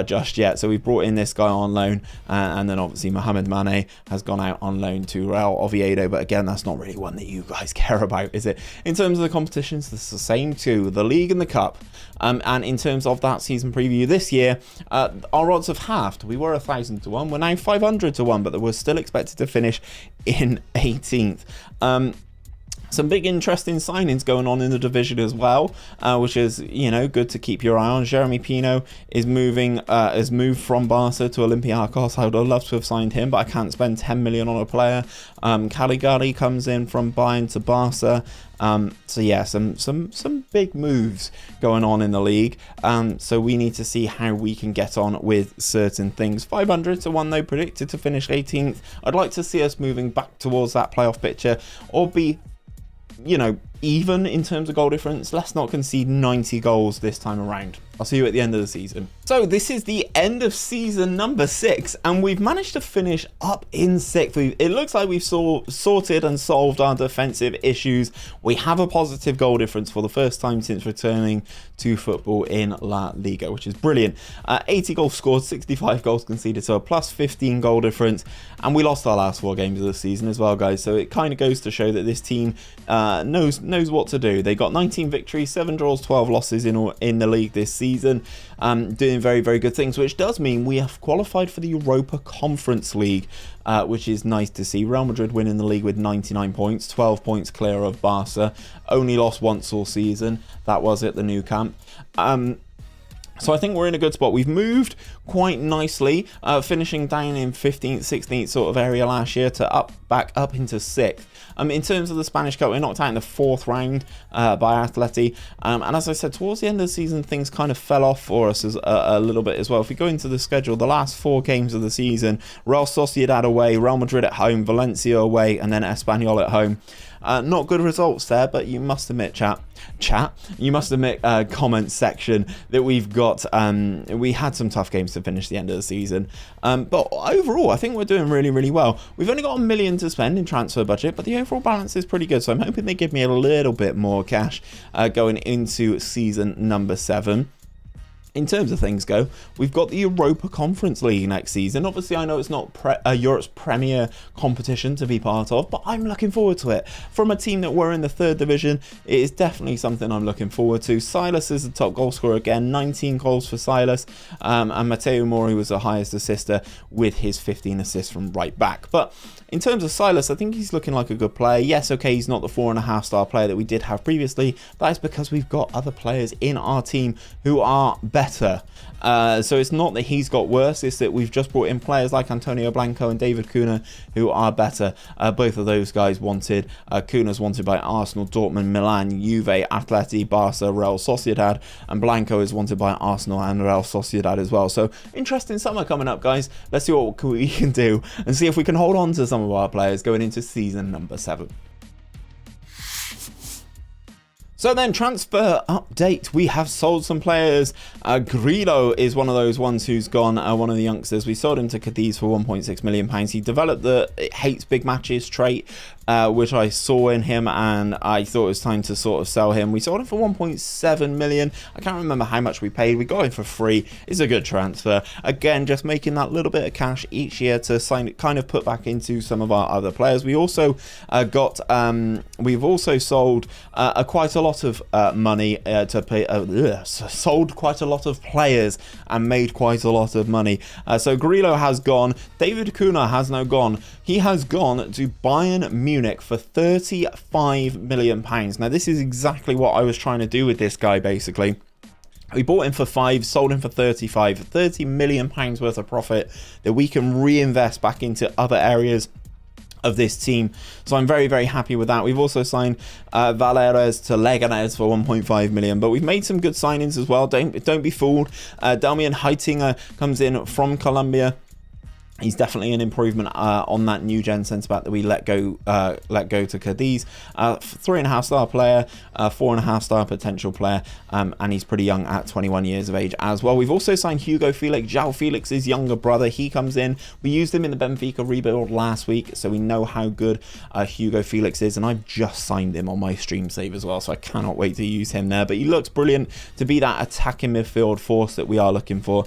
just yet. So we've brought in this guy on loan, and then obviously Mohamed Mane has gone out on loan to Real Oviedo, but again, that's not really one that you guys care about, is it? In terms of the competitions, it's the same too, the league and the cup. And in terms of that season preview this year, our odds have halved. We were 1,000 to 1, we're now 500 to 1, but we're still expected to finish in 18th. Some big interesting signings going on in the division as well, which is, you know, good to keep your eye on. Jeremy Pino is has moved from Barca to Olympiacos. I would have loved to have signed him, but I can't spend 10 million on a player. Caligari comes in from Bayern to Barca. So yeah, some big moves going on in the league. So we need to see how we can get on with certain things. 500 to 1 though, predicted to finish 18th. I'd like to see us moving back towards that playoff picture, or be, you know, even in terms of goal difference. Let's not concede 90 goals this time around. I'll see you at the end of the season. So this is the end of season number 6, and we've managed to finish up in 6th. It looks like we've sorted and solved our defensive issues. We have a positive goal difference for the first time since returning to football in La Liga, which is brilliant. 80 goals scored, 65 goals conceded, so a plus 15 goal difference, and we lost our last 4 games of the season as well, guys. So it kind of goes to show that this team knows what to do. They got 19 victories, 7 draws, 12 losses in the league this season. Doing very, very good things, which does mean we have qualified for the Europa Conference League, which is nice to see. Real Madrid winning the league with 99 points, 12 points clear of Barca. Only lost once all season. That was at the Nou Camp. So I think we're in a good spot. We've moved quite nicely, finishing down in 15th, 16th sort of area last year to back up into 6th. In terms of the Spanish Cup, we're knocked out in the 4th round by Atleti. And as I said, towards the end of the season, things kind of fell off for us a little bit as well. If we go into the schedule, the last 4 games of the season, Real Sociedad away, Real Madrid at home, Valencia away, and then Espanyol at home. Not good results there, but you must admit, you must admit, comment section, that we've got, we had some tough games to finish the end of the season. But overall, I think we're doing really, really well. We've only got $1 million to spend in transfer budget, but the overall balance is pretty good. So I'm hoping they give me a little bit more cash going into season number 7. In terms of things go, we've got the Europa Conference League next season. Obviously, I know it's not Europe's premier competition to be part of, but I'm looking forward to it. From a team that were in the 3rd division, it is definitely something I'm looking forward to. Silas is the top goal scorer again, 19 goals for Silas, and Mateo Mori was the highest assister with his 15 assists from right back. But in terms of Silas, I think he's looking like a good player. Yes, okay, he's not the 4.5-star player that we did have previously. That's because we've got other players in our team who are better. So it's not that he's got worse, it's that we've just brought in players like Antonio Blanco and David Cunha who are better. Both of those guys wanted. Cunha's wanted by Arsenal, Dortmund, Milan, Juve, Atleti, Barca, Real Sociedad, and Blanco is wanted by Arsenal and Real Sociedad as well. So interesting summer coming up, guys. Let's see what we can do and see if we can hold on to some of our players going into season number 7. So then, transfer update. We have sold some players. Grillo is one of those ones who's gone, one of the youngsters. We sold him to Cadiz for £1.6 million. He developed the hates big matches trait, which I saw in him, and I thought it was time to sort of sell him. We sold him for 1.7 million. I can't remember how much we paid. We got him for free. It's a good transfer. Again, just making that little bit of cash each year to kind of put back into some of our other players. We also we've also sold quite a lot of money to pay, sold quite a lot of players and made quite a lot of money. So Grillo has gone. David Cunha has now gone. He has gone to Bayern Munich for £35 million. Now, this is exactly what I was trying to do with this guy, basically. We bought him for 5, sold him for 35, £30 million worth of profit that we can reinvest back into other areas of this team. So I'm very, very happy with that. We've also signed Valeres to Leganés for 1.5 million, but we've made some good signings as well. Don't be fooled. Damian Heitinger comes in from Colombia He's definitely an improvement on that new gen centre back that we let go to Cadiz. 3.5-star player, 4.5-star potential player, and he's pretty young at 21 years of age as well. We've also signed Hugo Felix, João Felix's younger brother. He comes in. We used him in the Benfica rebuild last week, so we know how good Hugo Felix is, and I've just signed him on my stream save as well, so I cannot wait to use him there. But he looks brilliant to be that attacking midfield force that we are looking for.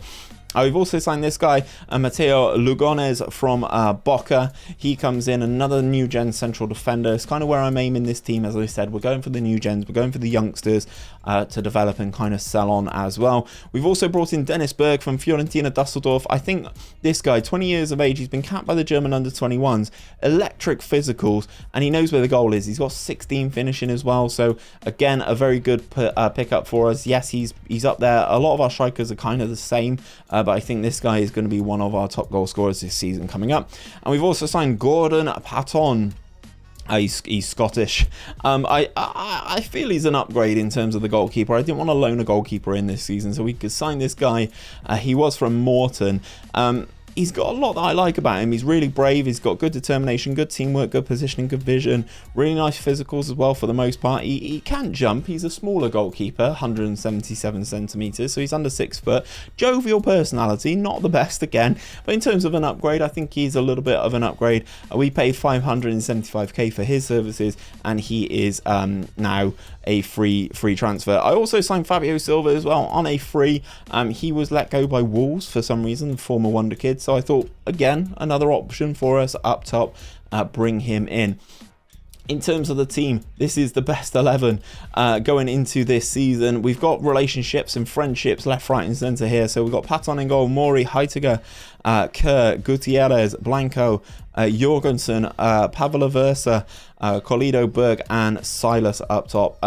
We've also signed this guy, Mateo Lugones from Boca. He comes in, another new gen central defender. It's kind of where I'm aiming this team. As I said, we're going for the new gens, we're going for the youngsters to develop and kind of sell on as well. We've also brought in Dennis Berg from Fiorentina Dusseldorf. I think this guy, 20 years of age, he's been capped by the German under-21s, electric physicals, and he knows where the goal is. He's got 16 finishing as well, so again, a very good pickup for us. Yes, he's up there. A lot of our strikers are kind of the same, but I think this guy is going to be one of our top goal scorers this season coming up. And we've also signed Gordon Patton. He's Scottish. I feel he's an upgrade in terms of the goalkeeper. I didn't want to loan a goalkeeper in this season, so we could sign this guy. He was from Morton. He's got a lot that I like about him. He's really brave. He's got good determination, good teamwork, good positioning, good vision. Really nice physicals as well for the most part. He can jump. He's a smaller goalkeeper, 177 centimetres, so he's under 6 foot. Jovial personality, not the best again. But in terms of an upgrade, I think he's a little bit of an upgrade. We paid 575k for his services, and he is now a free transfer. I also signed Fabio Silva as well on a free. He was let go by Wolves for some reason, former Wonder Kid. So I thought, again, another option for us up top, bring him in. In terms of the team, this is the best 11 going into this season. We've got relationships and friendships left, right and centre here. So we've got Patton in goal, Mori, Heitiger, Kerr, Gutierrez, Blanco, Jorgensen, Pavla Versa, Colido, Berg and Silas up top.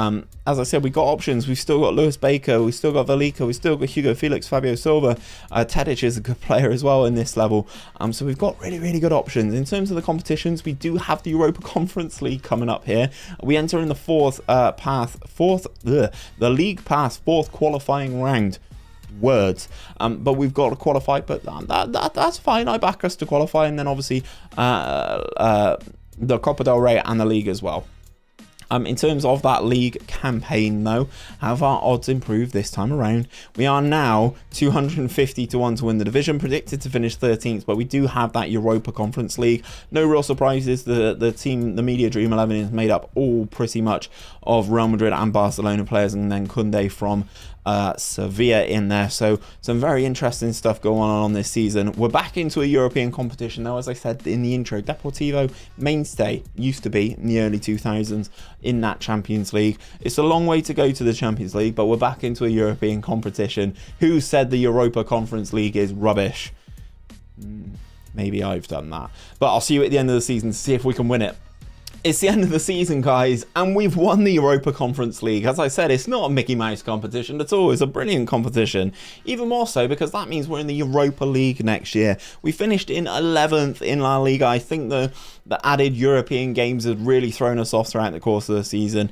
As I said, we've got options. We've still got Lewis Baker, we've still got Velika, we've still got Hugo Felix, Fabio Silva. Tadic is a good player as well in this level. So we've got really good options. In terms of the competitions, we do have the Europa Conference League coming up here. We enter in the the League Pass fourth qualifying round. Words, but we've got to qualify, but that's fine. I back us to qualify, and then obviously the Copa del Rey and the league as well. In terms of that league campaign though, have our odds improved this time around? We are now 250 to 1 to win the division, predicted to finish 13th, but we do have that Europa Conference League. No real surprises. The team, the Media Dream 11, is made up all pretty much of Real Madrid and Barcelona players, and then Koundé from Sevilla in there. So some very interesting stuff going on this season. We're back into a European competition now. As I said in the intro, Deportivo mainstay used to be in the early 2000s in that Champions League. It's a long way to go to the Champions League, but we're back into a European competition. Who said the Europa Conference League is rubbish? Maybe I've done that, but I'll see you at the end of the season to see if we can win it. It's the end of the season, guys, and we've won the Europa Conference League. As I said, it's not a Mickey Mouse competition at all. It's a brilliant competition. Even more so because that means we're in the Europa League next year. We finished in 11th in La Liga. I think the added European games have really thrown us off throughout the course of the season.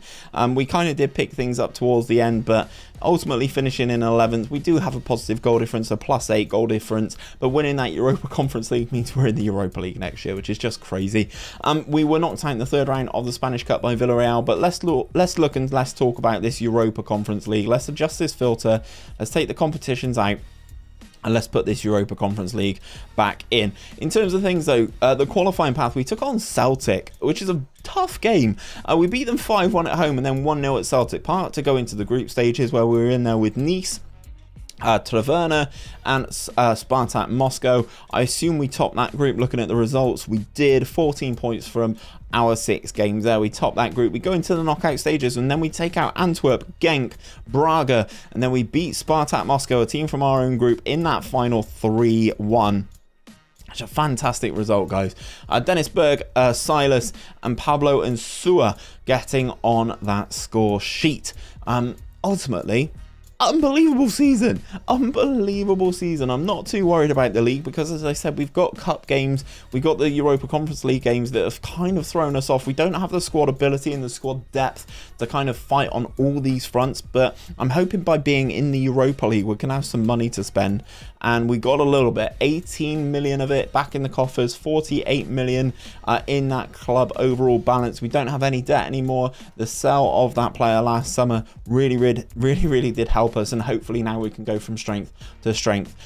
We kind of did pick things up towards the end, but ultimately finishing in 11th, we do have a positive goal difference, a +8 goal difference, but winning that Europa Conference League means we're in the Europa League next year, which is just crazy. We were knocked out in the third round of the Spanish Cup by Villarreal, but let's look and let's talk about this Europa Conference League. Let's adjust this filter, let's take the competitions out, and let's put this Europa Conference League back in. In terms of things though, the qualifying path, we took on Celtic, which is a tough game. We beat them 5-1 at home and then 1-0 at Celtic Park to go into the group stages, where we were in there with Nice, Treverna and Spartak Moscow. I assume we topped that group. Looking at the results, we did. 14 points from our 6 games there. We top that group. We go into the knockout stages, and then we take out Antwerp, Genk, Braga, and then we beat Spartak Moscow, a team from our own group, in that final 3-1. It's a fantastic result, guys. Dennis Berg, Silas and Pablo Insua getting on that score sheet. Ultimately, unbelievable season. I'm not too worried about the league because, as I said, we've got cup games, we've got the Europa Conference League games that have kind of thrown us off. We don't have the squad ability and the squad depth to kind of fight on all these fronts, but I'm hoping by being in the Europa League we can have some money to spend and we got a little bit, 18 million of it back in the coffers, 48 million in that club overall balance. We don't have any debt anymore. The sale of that player last summer really did help us, and hopefully now we can go from strength to strength.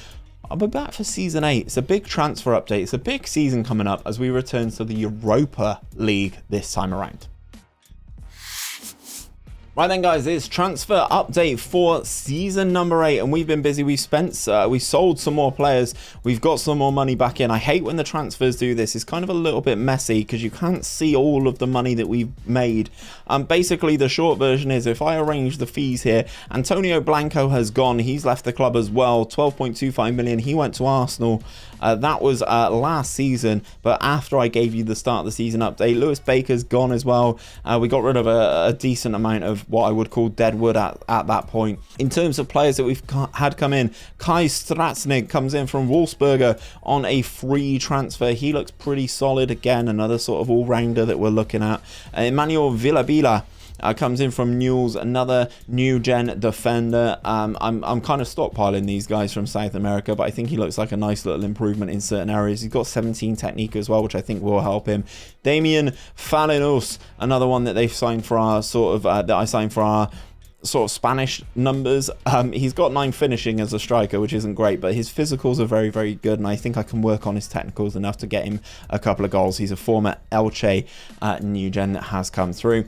I'll be back for Season 8. It's a big transfer update. It's a big season coming up as we return to the Europa League this time around. Right then, guys, it's transfer update for season number 8, and we've been busy. We sold some more players. We've got some more money back in. I hate when the transfers do this. It's kind of a little bit messy because you can't see all of the money that we've made. Basically, the short version is if I arrange the fees here, Antonio Blanco has gone. He's left the club as well. 12.25 million. He went to Arsenal. That was last season, but after I gave you the start of the season update, Lewis Baker's gone as well. We got rid of a decent amount of what I would call deadwood at that point. In terms of players that we've had come in, Kai Stratsnig comes in from Wolfsberger on a free transfer. He looks pretty solid. Again, another sort of all-rounder that we're looking at. Emmanuel Villavila comes in from Newell's, another new gen defender. I'm kind of stockpiling these guys from South America, but I think he looks like a nice little improvement in certain areas. He's got 17 technique as well, which I think will help him. Damien Falinos, another one that they've signed for our sort of that I signed for our sort of Spanish numbers. He's got 9 finishing as a striker, which isn't great, but his physicals are very good, and I think I can work on his technicals enough to get him a couple of goals. He's a former Elche new gen that has come through.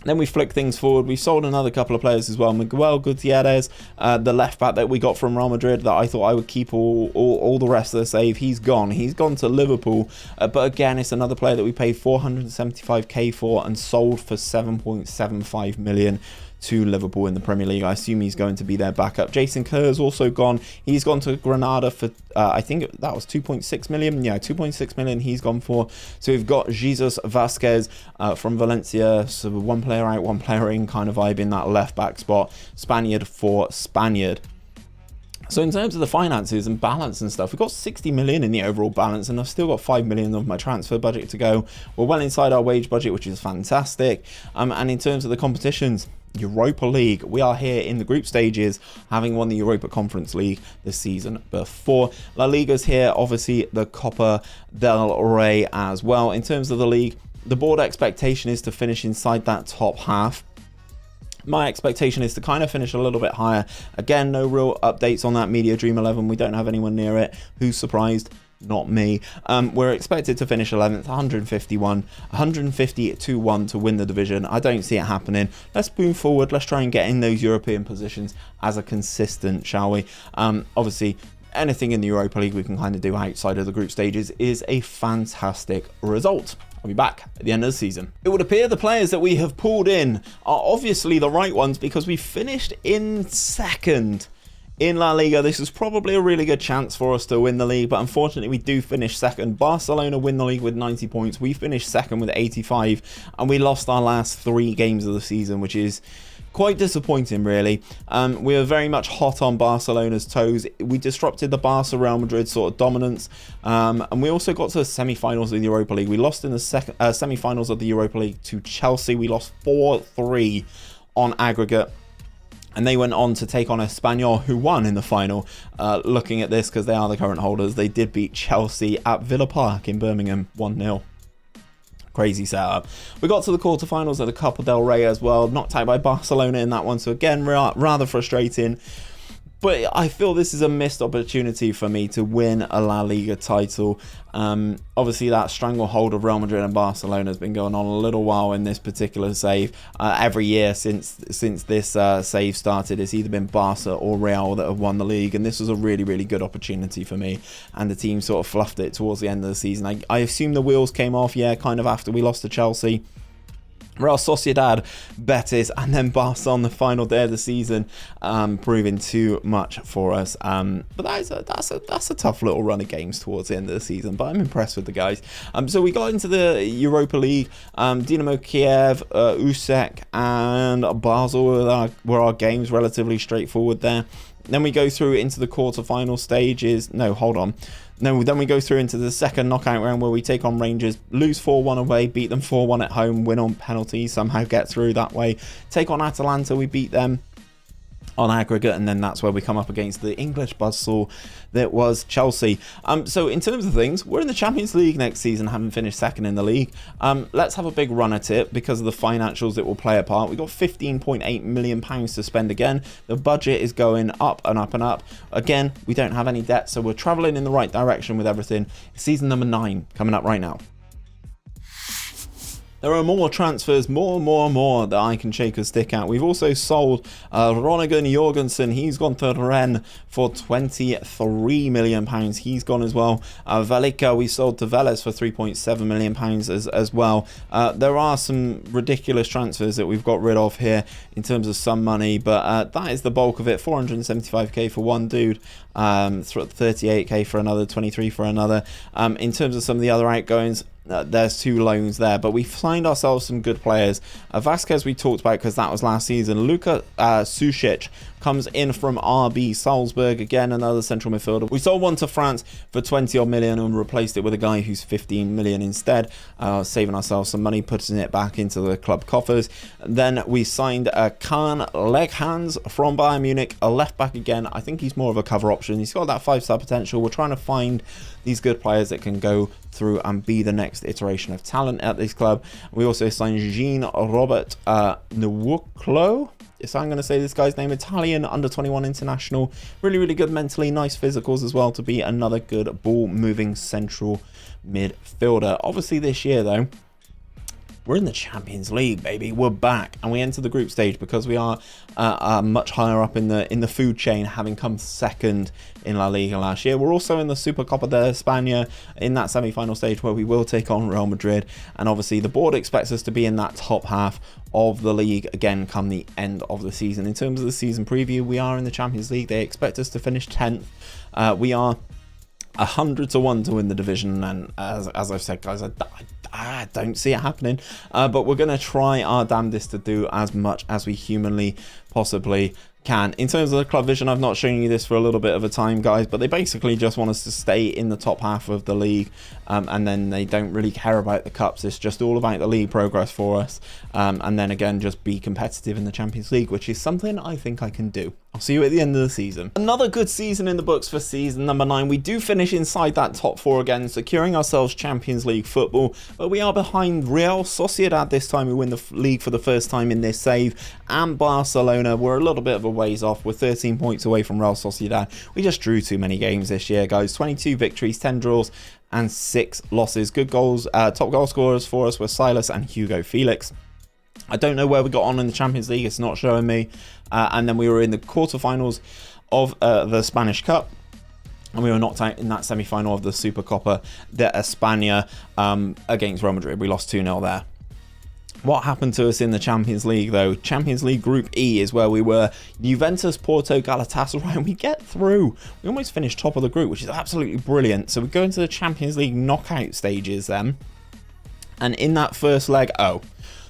Then we flick things forward. We sold another couple of players as well. Miguel Gutierrez, the left back that we got from Real Madrid that I thought I would keep all the rest of the save. He's gone. He's gone to Liverpool. But again, it's another player that we paid 475k for and sold for 7.75 million to Liverpool in the Premier League. I assume he's going to be their backup. Jason Kerr's also gone. He's gone to Granada for, I think that was 2.6 million. Yeah, 2.6 million he's gone for. So we've got Jesus Vasquez from Valencia. So one player out, one player in kind of vibe in that left back spot. Spaniard for Spaniard. So in terms of the finances and balance and stuff, we've got 60 million in the overall balance, and I've still got 5 million of my transfer budget to go. We're well inside our wage budget, which is fantastic. And in terms of the competitions, Europa League, we are here in the group stages, having won the Europa Conference League this season before. La Liga's here, obviously the Copa del Rey as well. In terms of the league, the board expectation is to finish inside that top half. My expectation is to kind of finish a little bit higher. Again, no real updates on that Media Dream 11. We don't have anyone near it. Who's surprised? Not me. We're expected to finish 11th, 150-1 to win the division. I don't see it happening. Let's boom forward. Let's try and get in those European positions as a consistent, shall we? Obviously, anything in the Europa League we can kind of do outside of the group stages is a fantastic result. I'll be back at the end of the season. It would appear the players that we have pulled in are obviously the right ones because we finished in second in La Liga. This is probably a really good chance for us to win the league, but unfortunately we do finish second. Barcelona win the league with 90 points. We finished second with 85, and we lost our last 3 games of the season, which is quite disappointing, really. We were very much hot on Barcelona's toes. We disrupted the Barca Real Madrid sort of dominance, and we also got to the semi-finals of the Europa League. We lost in the semi-finals of the Europa League to Chelsea. We lost 4-3 on aggregate, and they went on to take on Espanyol, who won in the final. Looking at this, because they are the current holders, they did beat Chelsea at Villa Park in Birmingham 1-0. Crazy setup. We got to the quarterfinals of the Copa del Rey as well, knocked out by Barcelona in that one, so again rather frustrating. But I feel this is a missed opportunity for me to win a La Liga title. Obviously, that stranglehold of Real Madrid and Barcelona has been going on a little while in this particular save. Every year since this save started, it's either been Barca or Real that have won the league, and this was a really good opportunity for me. And the team sort of fluffed it towards the end of the season. I assume the wheels came off, yeah, kind of after we lost to Chelsea. Real Sociedad, Betis, and then Barca on the final day of the season, proving too much for us. But that's a tough little run of games towards the end of the season. But I'm impressed with the guys. So we got into the Europa League. Dynamo Kiev, USEK, and Basel were our games. Relatively straightforward there. Then we go through into the quarterfinal stages. No, hold on. No, then we go through into the second knockout round where we take on Rangers, lose 4-1 away, beat them 4-1 at home, win on penalties, somehow get through that way. Take on Atalanta, we beat them. on aggregate, and then that's where we come up against the English buzzsaw that was Chelsea. So in terms of things, we're in the Champions League next season, having finished second in the league. Let's have a big run at it because of the financials that will play a part. We've got £15.8 million to spend again. The budget is going up and up and up. Again, we don't have any debt, so we're traveling in the right direction with everything. Season number 9 coming up right now. There are more transfers, more that I can shake a stick at. We've also sold Ronigan Jorgensen. He's gone to Rennes for £23 million. He's gone as well. Valika, we sold to Vélez for £3.7 million as well. There are some ridiculous transfers that we've got rid of here in terms of some money, but that is the bulk of it. 475k for one dude, 38k for another, 23 for another. In terms of some of the other outgoings, there's 2 loans there, but we've signed ourselves some good players. Vasquez we talked about because that was last season. Luka Sušić comes in from RB Salzburg, again another central midfielder. We sold one to France for 20 odd million and replaced it with a guy who's 15 million instead, saving ourselves some money, putting it back into the club coffers. Then we signed Kahn Leghans from Bayern Munich, a left back again. I think he's more of a cover option. He's got that 5-star potential. We're trying to find these good players that can go through and be the next iteration of talent at this club. We also signed Jean-Robert Nwuklo. So I'm going to say this guy's name, Italian under-21 international, really good mentally, nice physicals as well to be another good ball-moving central midfielder. Obviously this year though, we're in the Champions League, baby. We're back, and we enter the group stage because we are much higher up in the food chain, having come second in La Liga last year. We're also in the Supercopa de España in that semi-final stage where we will take on Real Madrid, and obviously the board expects us to be in that top half of the league again come the end of the season. In terms of the season preview, we are in the Champions League. They expect us to finish 10th. We are 100 to 1 to win the division, and as I've said, guys, I don't see it happening, but we're going to try our damnedest to do as much as we humanly possibly can. In terms of the club vision, I've not shown you this for a little bit of a time, guys, but they basically just want us to stay in the top half of the league, and then they don't really care about the cups. It's just all about the league progress for us, and then again just be competitive in the Champions League, which is something I think I can do. I'll see you at the end of the season. Another good season in the books for season number 9. We do finish inside that top 4 again, securing ourselves Champions League football, but we are behind Real Sociedad this time, who win the league for the first time in this save, and Barcelona. We're a little bit of a ways off. We're 13 points away from Real Sociedad. We just drew too many games this year, guys. 22 victories, 10 draws, and 6 losses. Good goals. Top goal scorers for us were Silas and Hugo Felix. I don't know where we got on in the Champions League. It's not showing me. And then we were in the quarterfinals of the Spanish Cup, and we were knocked out in that semi-final of the Supercopa de España against Real Madrid. We lost 2-0 there. What happened to us in the Champions League, though? Champions League Group E is where we were. Juventus, Porto, Galatasaray, and we get through. We almost finished top of the group, which is absolutely brilliant. So we go into the Champions League knockout stages then. And in that first leg,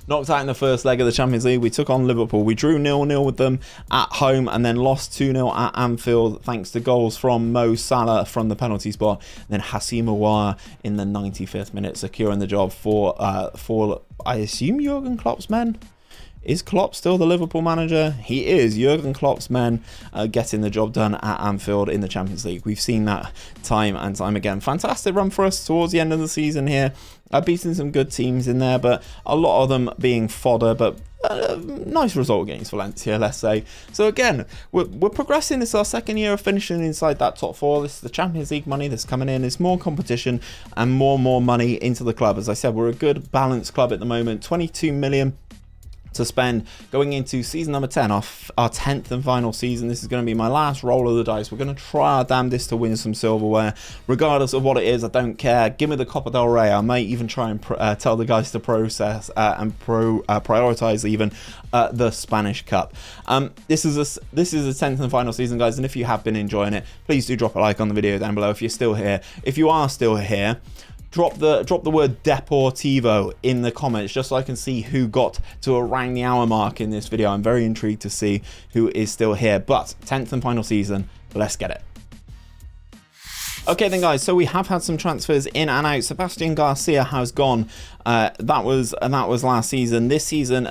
knocked out in the first leg of the Champions League, we took on Liverpool. We drew 0-0 with them at home and then lost 2-0 at Anfield thanks to goals from Mo Salah from the penalty spot. And then Hassim Aouar in the 95th minute, securing the job for I assume Jurgen Klopp's men. Is Klopp still the Liverpool manager? He is. Jurgen Klopp's men getting the job done at Anfield in the Champions League. We've seen that time and time again. Fantastic run for us towards the end of the season here. Beating some good teams in there, but a lot of them being fodder, but nice result against Valencia, let's say. So again, we're progressing. This is our second year of finishing inside that top 4. This is the Champions League money that's coming in. It's more competition and more money into the club. As I said, we're a good balanced club at the moment. 22 million to spend going into season number 10, our 10th and final season. This is going to be my last roll of the dice. We're going to try our damnedest to win some silverware, regardless of what it is. I don't care. Give me the Copa del Rey. I might even try and tell the guys to process and prioritize even the Spanish Cup. This is a 10th and final season, guys, and if you have been enjoying it, please do drop a like on the video down below if you're still here. If you are still here, drop the word Deportivo in the comments just so I can see who got to around the hour mark in this video. I'm very intrigued to see who is still here. But 10th and final season, let's get it. Okay then guys, so we have had some transfers in and out. Sebastian Garcia has gone. That was last season. This season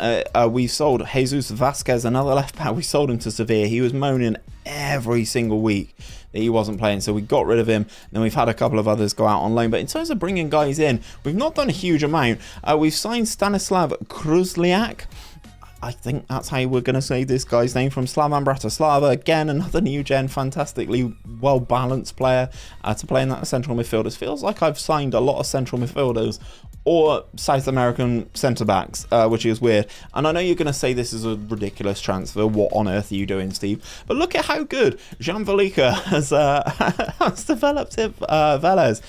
we sold Jesus Vasquez, another left back. We sold him to Sevilla. He was moaning every single week that he wasn't playing, so we got rid of him. Then we've had a couple of others go out on loan, but in terms of bringing guys in, we've not done a huge amount. We've signed Stanislav Kruzliak. I think that's how we're going to say this guy's name, from Slavan Bratislava. Again, another new gen, fantastically well-balanced player to play in that central midfielders. Feels like I've signed a lot of central midfielders or South American centre-backs, which is weird. And I know you're going to say this is a ridiculous transfer. What on earth are you doing, Steve? But look at how good Jean Velika has developed Velez.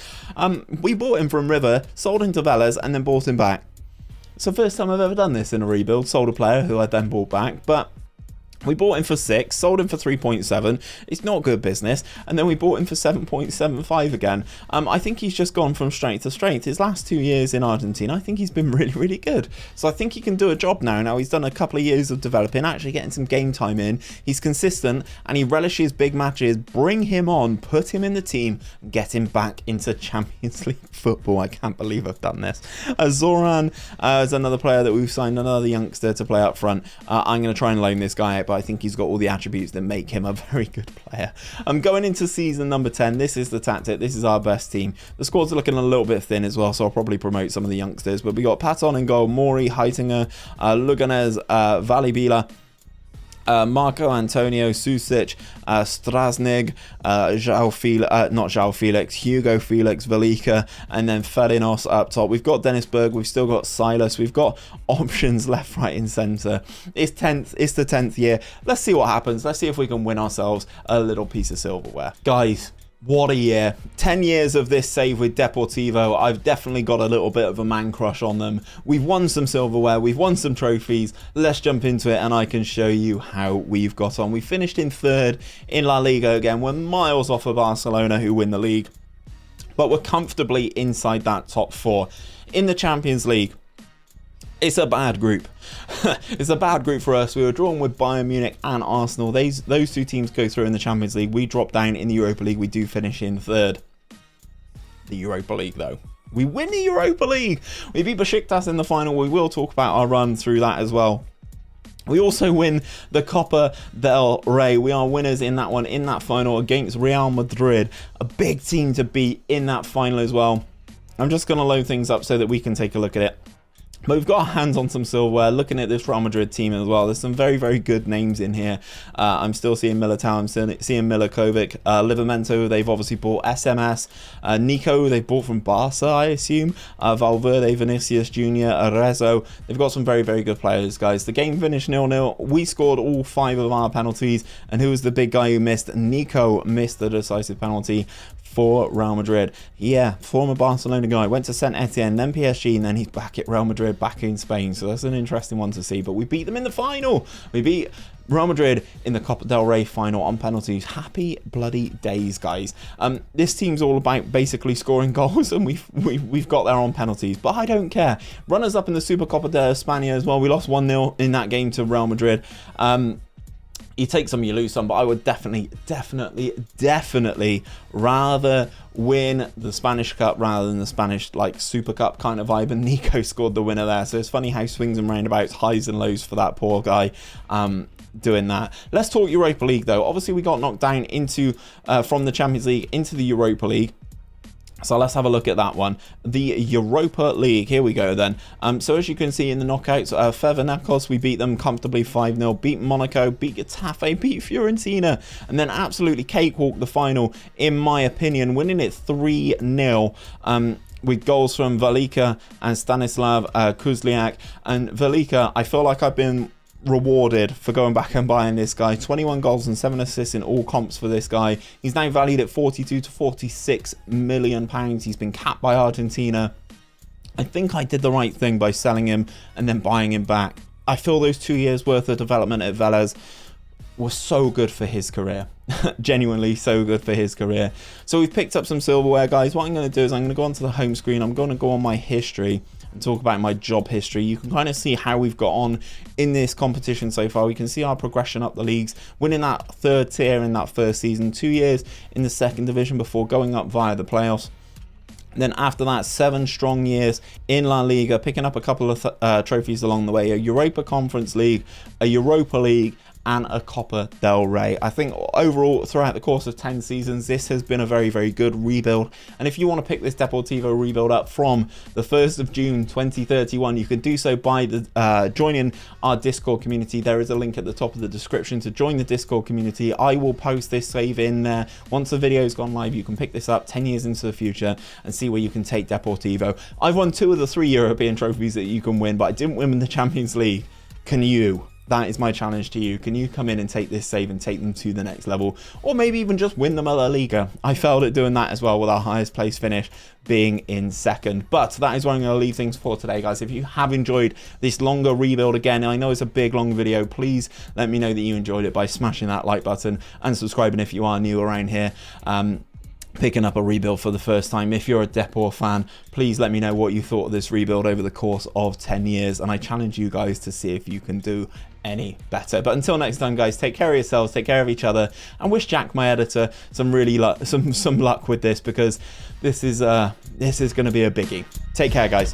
We bought him from River, sold him to Velez, and then bought him back. It's the first time I've ever done this in a rebuild. Sold a player who I then bought back, but we bought him for 6, sold him for 3.7. It's not good business. And then we bought him for 7.75 again. I think he's just gone from strength to strength. His last 2 years in Argentina, I think he's been really, really good. So I think he can do a job now. Now he's done a couple of years of developing, actually getting some game time in. He's consistent and he relishes big matches. Bring him on, put him in the team, and get him back into Champions League football. I can't believe I've done this. Zoran is another player that we've signed, another youngster to play up front. I'm going to try and loan this guy out, but I think he's got all the attributes that make him a very good player. Going into season number 10, this is the tactic. This is our best team. The squads are looking a little bit thin as well, so I'll probably promote some of the youngsters. But we got Patton in goal, Mori, Heitinger, Luganez, Valibila, Marco Antonio, Susic, Strasnig, João Felix, Hugo Felix, Velika, and then Ferinos up top. We've got Dennis Berg, we've still got Silas, we've got options left, right, and centre. It's the 10th year. Let's see what happens. Let's see if we can win ourselves a little piece of silverware. Guys, what a year. 10 years of this save with Deportivo. I've definitely got a little bit of a man crush on them. We've won some silverware. We've won some trophies. Let's jump into it and I can show you how we've got on. We finished in 3rd in La Liga again. We're miles off of Barcelona, who win the league, but we're comfortably inside that top 4. In the Champions League, it's a bad group. It's a bad group for us. We were drawn with Bayern Munich and Arsenal. Those 2 teams go through in the Champions League. We drop down in the Europa League. We do finish in 3rd. The Europa League, though. We win the Europa League. We beat Besiktas in the final. We will talk about our run through that as well. We also win the Copa del Rey. We are winners in that one, in that final against Real Madrid. A big team to beat in that final as well. I'm just going to load things up so that we can take a look at it. But we've got our hands on some silverware. Looking at this Real Madrid team as well, there's some very, very good names in here. I'm still seeing Militao, I'm seeing Milakovic, Livramento, they've obviously bought SMS, Nico, they've bought from Barca, I assume, Valverde, Vinicius Jr., Arezzo. They've got some very, very good players, guys. The game finished 0-0. We scored all 5 of our penalties, and who was the big guy who missed? Nico missed the decisive penalty for Real Madrid. Yeah, former Barcelona guy, went to Saint Etienne, then PSG, and then he's back at Real Madrid, back in Spain. So that's an interesting one to see. But we beat them in the final. We beat Real Madrid in the Copa del Rey final on penalties. Happy bloody days, guys. This team's all about basically scoring goals, and we've got there on penalties. But I don't care. Runners up in the Supercopa de España as well. We lost 1-0 in that game to Real Madrid. You take some, you lose some, but I would definitely rather win the Spanish Cup rather than the Spanish Super Cup kind of vibe, and Nico scored the winner there. So it's funny how swings and roundabouts, highs and lows for that poor guy doing that. Let's talk Europa League though. Obviously we got knocked down into from the Champions League into the Europa League. So let's have a look at that one. The Europa League. Here we go then. So as you can see in the knockouts, Fevenaikos, we beat them comfortably 5-0. Beat Monaco, beat Getafe, beat Fiorentina. And then absolutely cakewalk the final, in my opinion, winning it 3-0. With goals from Velika and Stanislav Kruzliak. And Velika, I feel like I've been rewarded for going back and buying this guy. 21 goals and 7 assists in all comps for this guy. He's now valued at 42 to 46 million pounds. He's been capped by Argentina. I think I did the right thing by selling him and then buying him back. I feel those 2 years worth of development at Velez was so good for his career. Genuinely so good for his career. So we've picked up some silverware, guys. What I'm going to do is I'm going to go onto the home screen. I'm going to go on my history. and talk about my job history, you can kind of see how we've got on in this competition so far. We can see our progression up the leagues, winning that 3rd tier in that first season, 2 years in the 2nd division before going up via the playoffs. Then after that, 7 strong years in La Liga, picking up a couple of trophies along the way, a Europa Conference League, a Europa League, and a Copa del Rey. I think overall, throughout the course of 10 seasons, this has been a very, very good rebuild. And if you want to pick this Deportivo rebuild up from the 1st of June 2031, you can do so by joining our Discord community. There is a link at the top of the description to join the Discord community. I will post this save in there. Once the video's gone live, you can pick this up 10 years into the future and see where you can take Deportivo. I've won 2 of the 3 European trophies that you can win, but I didn't win the Champions League. Can you? That is my challenge to you. Can you come in and take this save and take them to the next level? Or maybe even just win the La Liga. I failed at doing that as well, with our highest place finish being in 2nd. But that is where I'm going to leave things for today, guys. If you have enjoyed this longer rebuild, again, I know it's a big, long video. Please let me know that you enjoyed it by smashing that like button and subscribing if you are new around here. Picking up a rebuild for the first time. If you're a Depor fan, please let me know what you thought of this rebuild over the course of 10 years, and I challenge you guys to see if you can do any better. But until next time, guys, take care of yourselves, take care of each other, and wish Jack, my editor, some really some luck with this, because this is going to be a biggie. Take care, guys.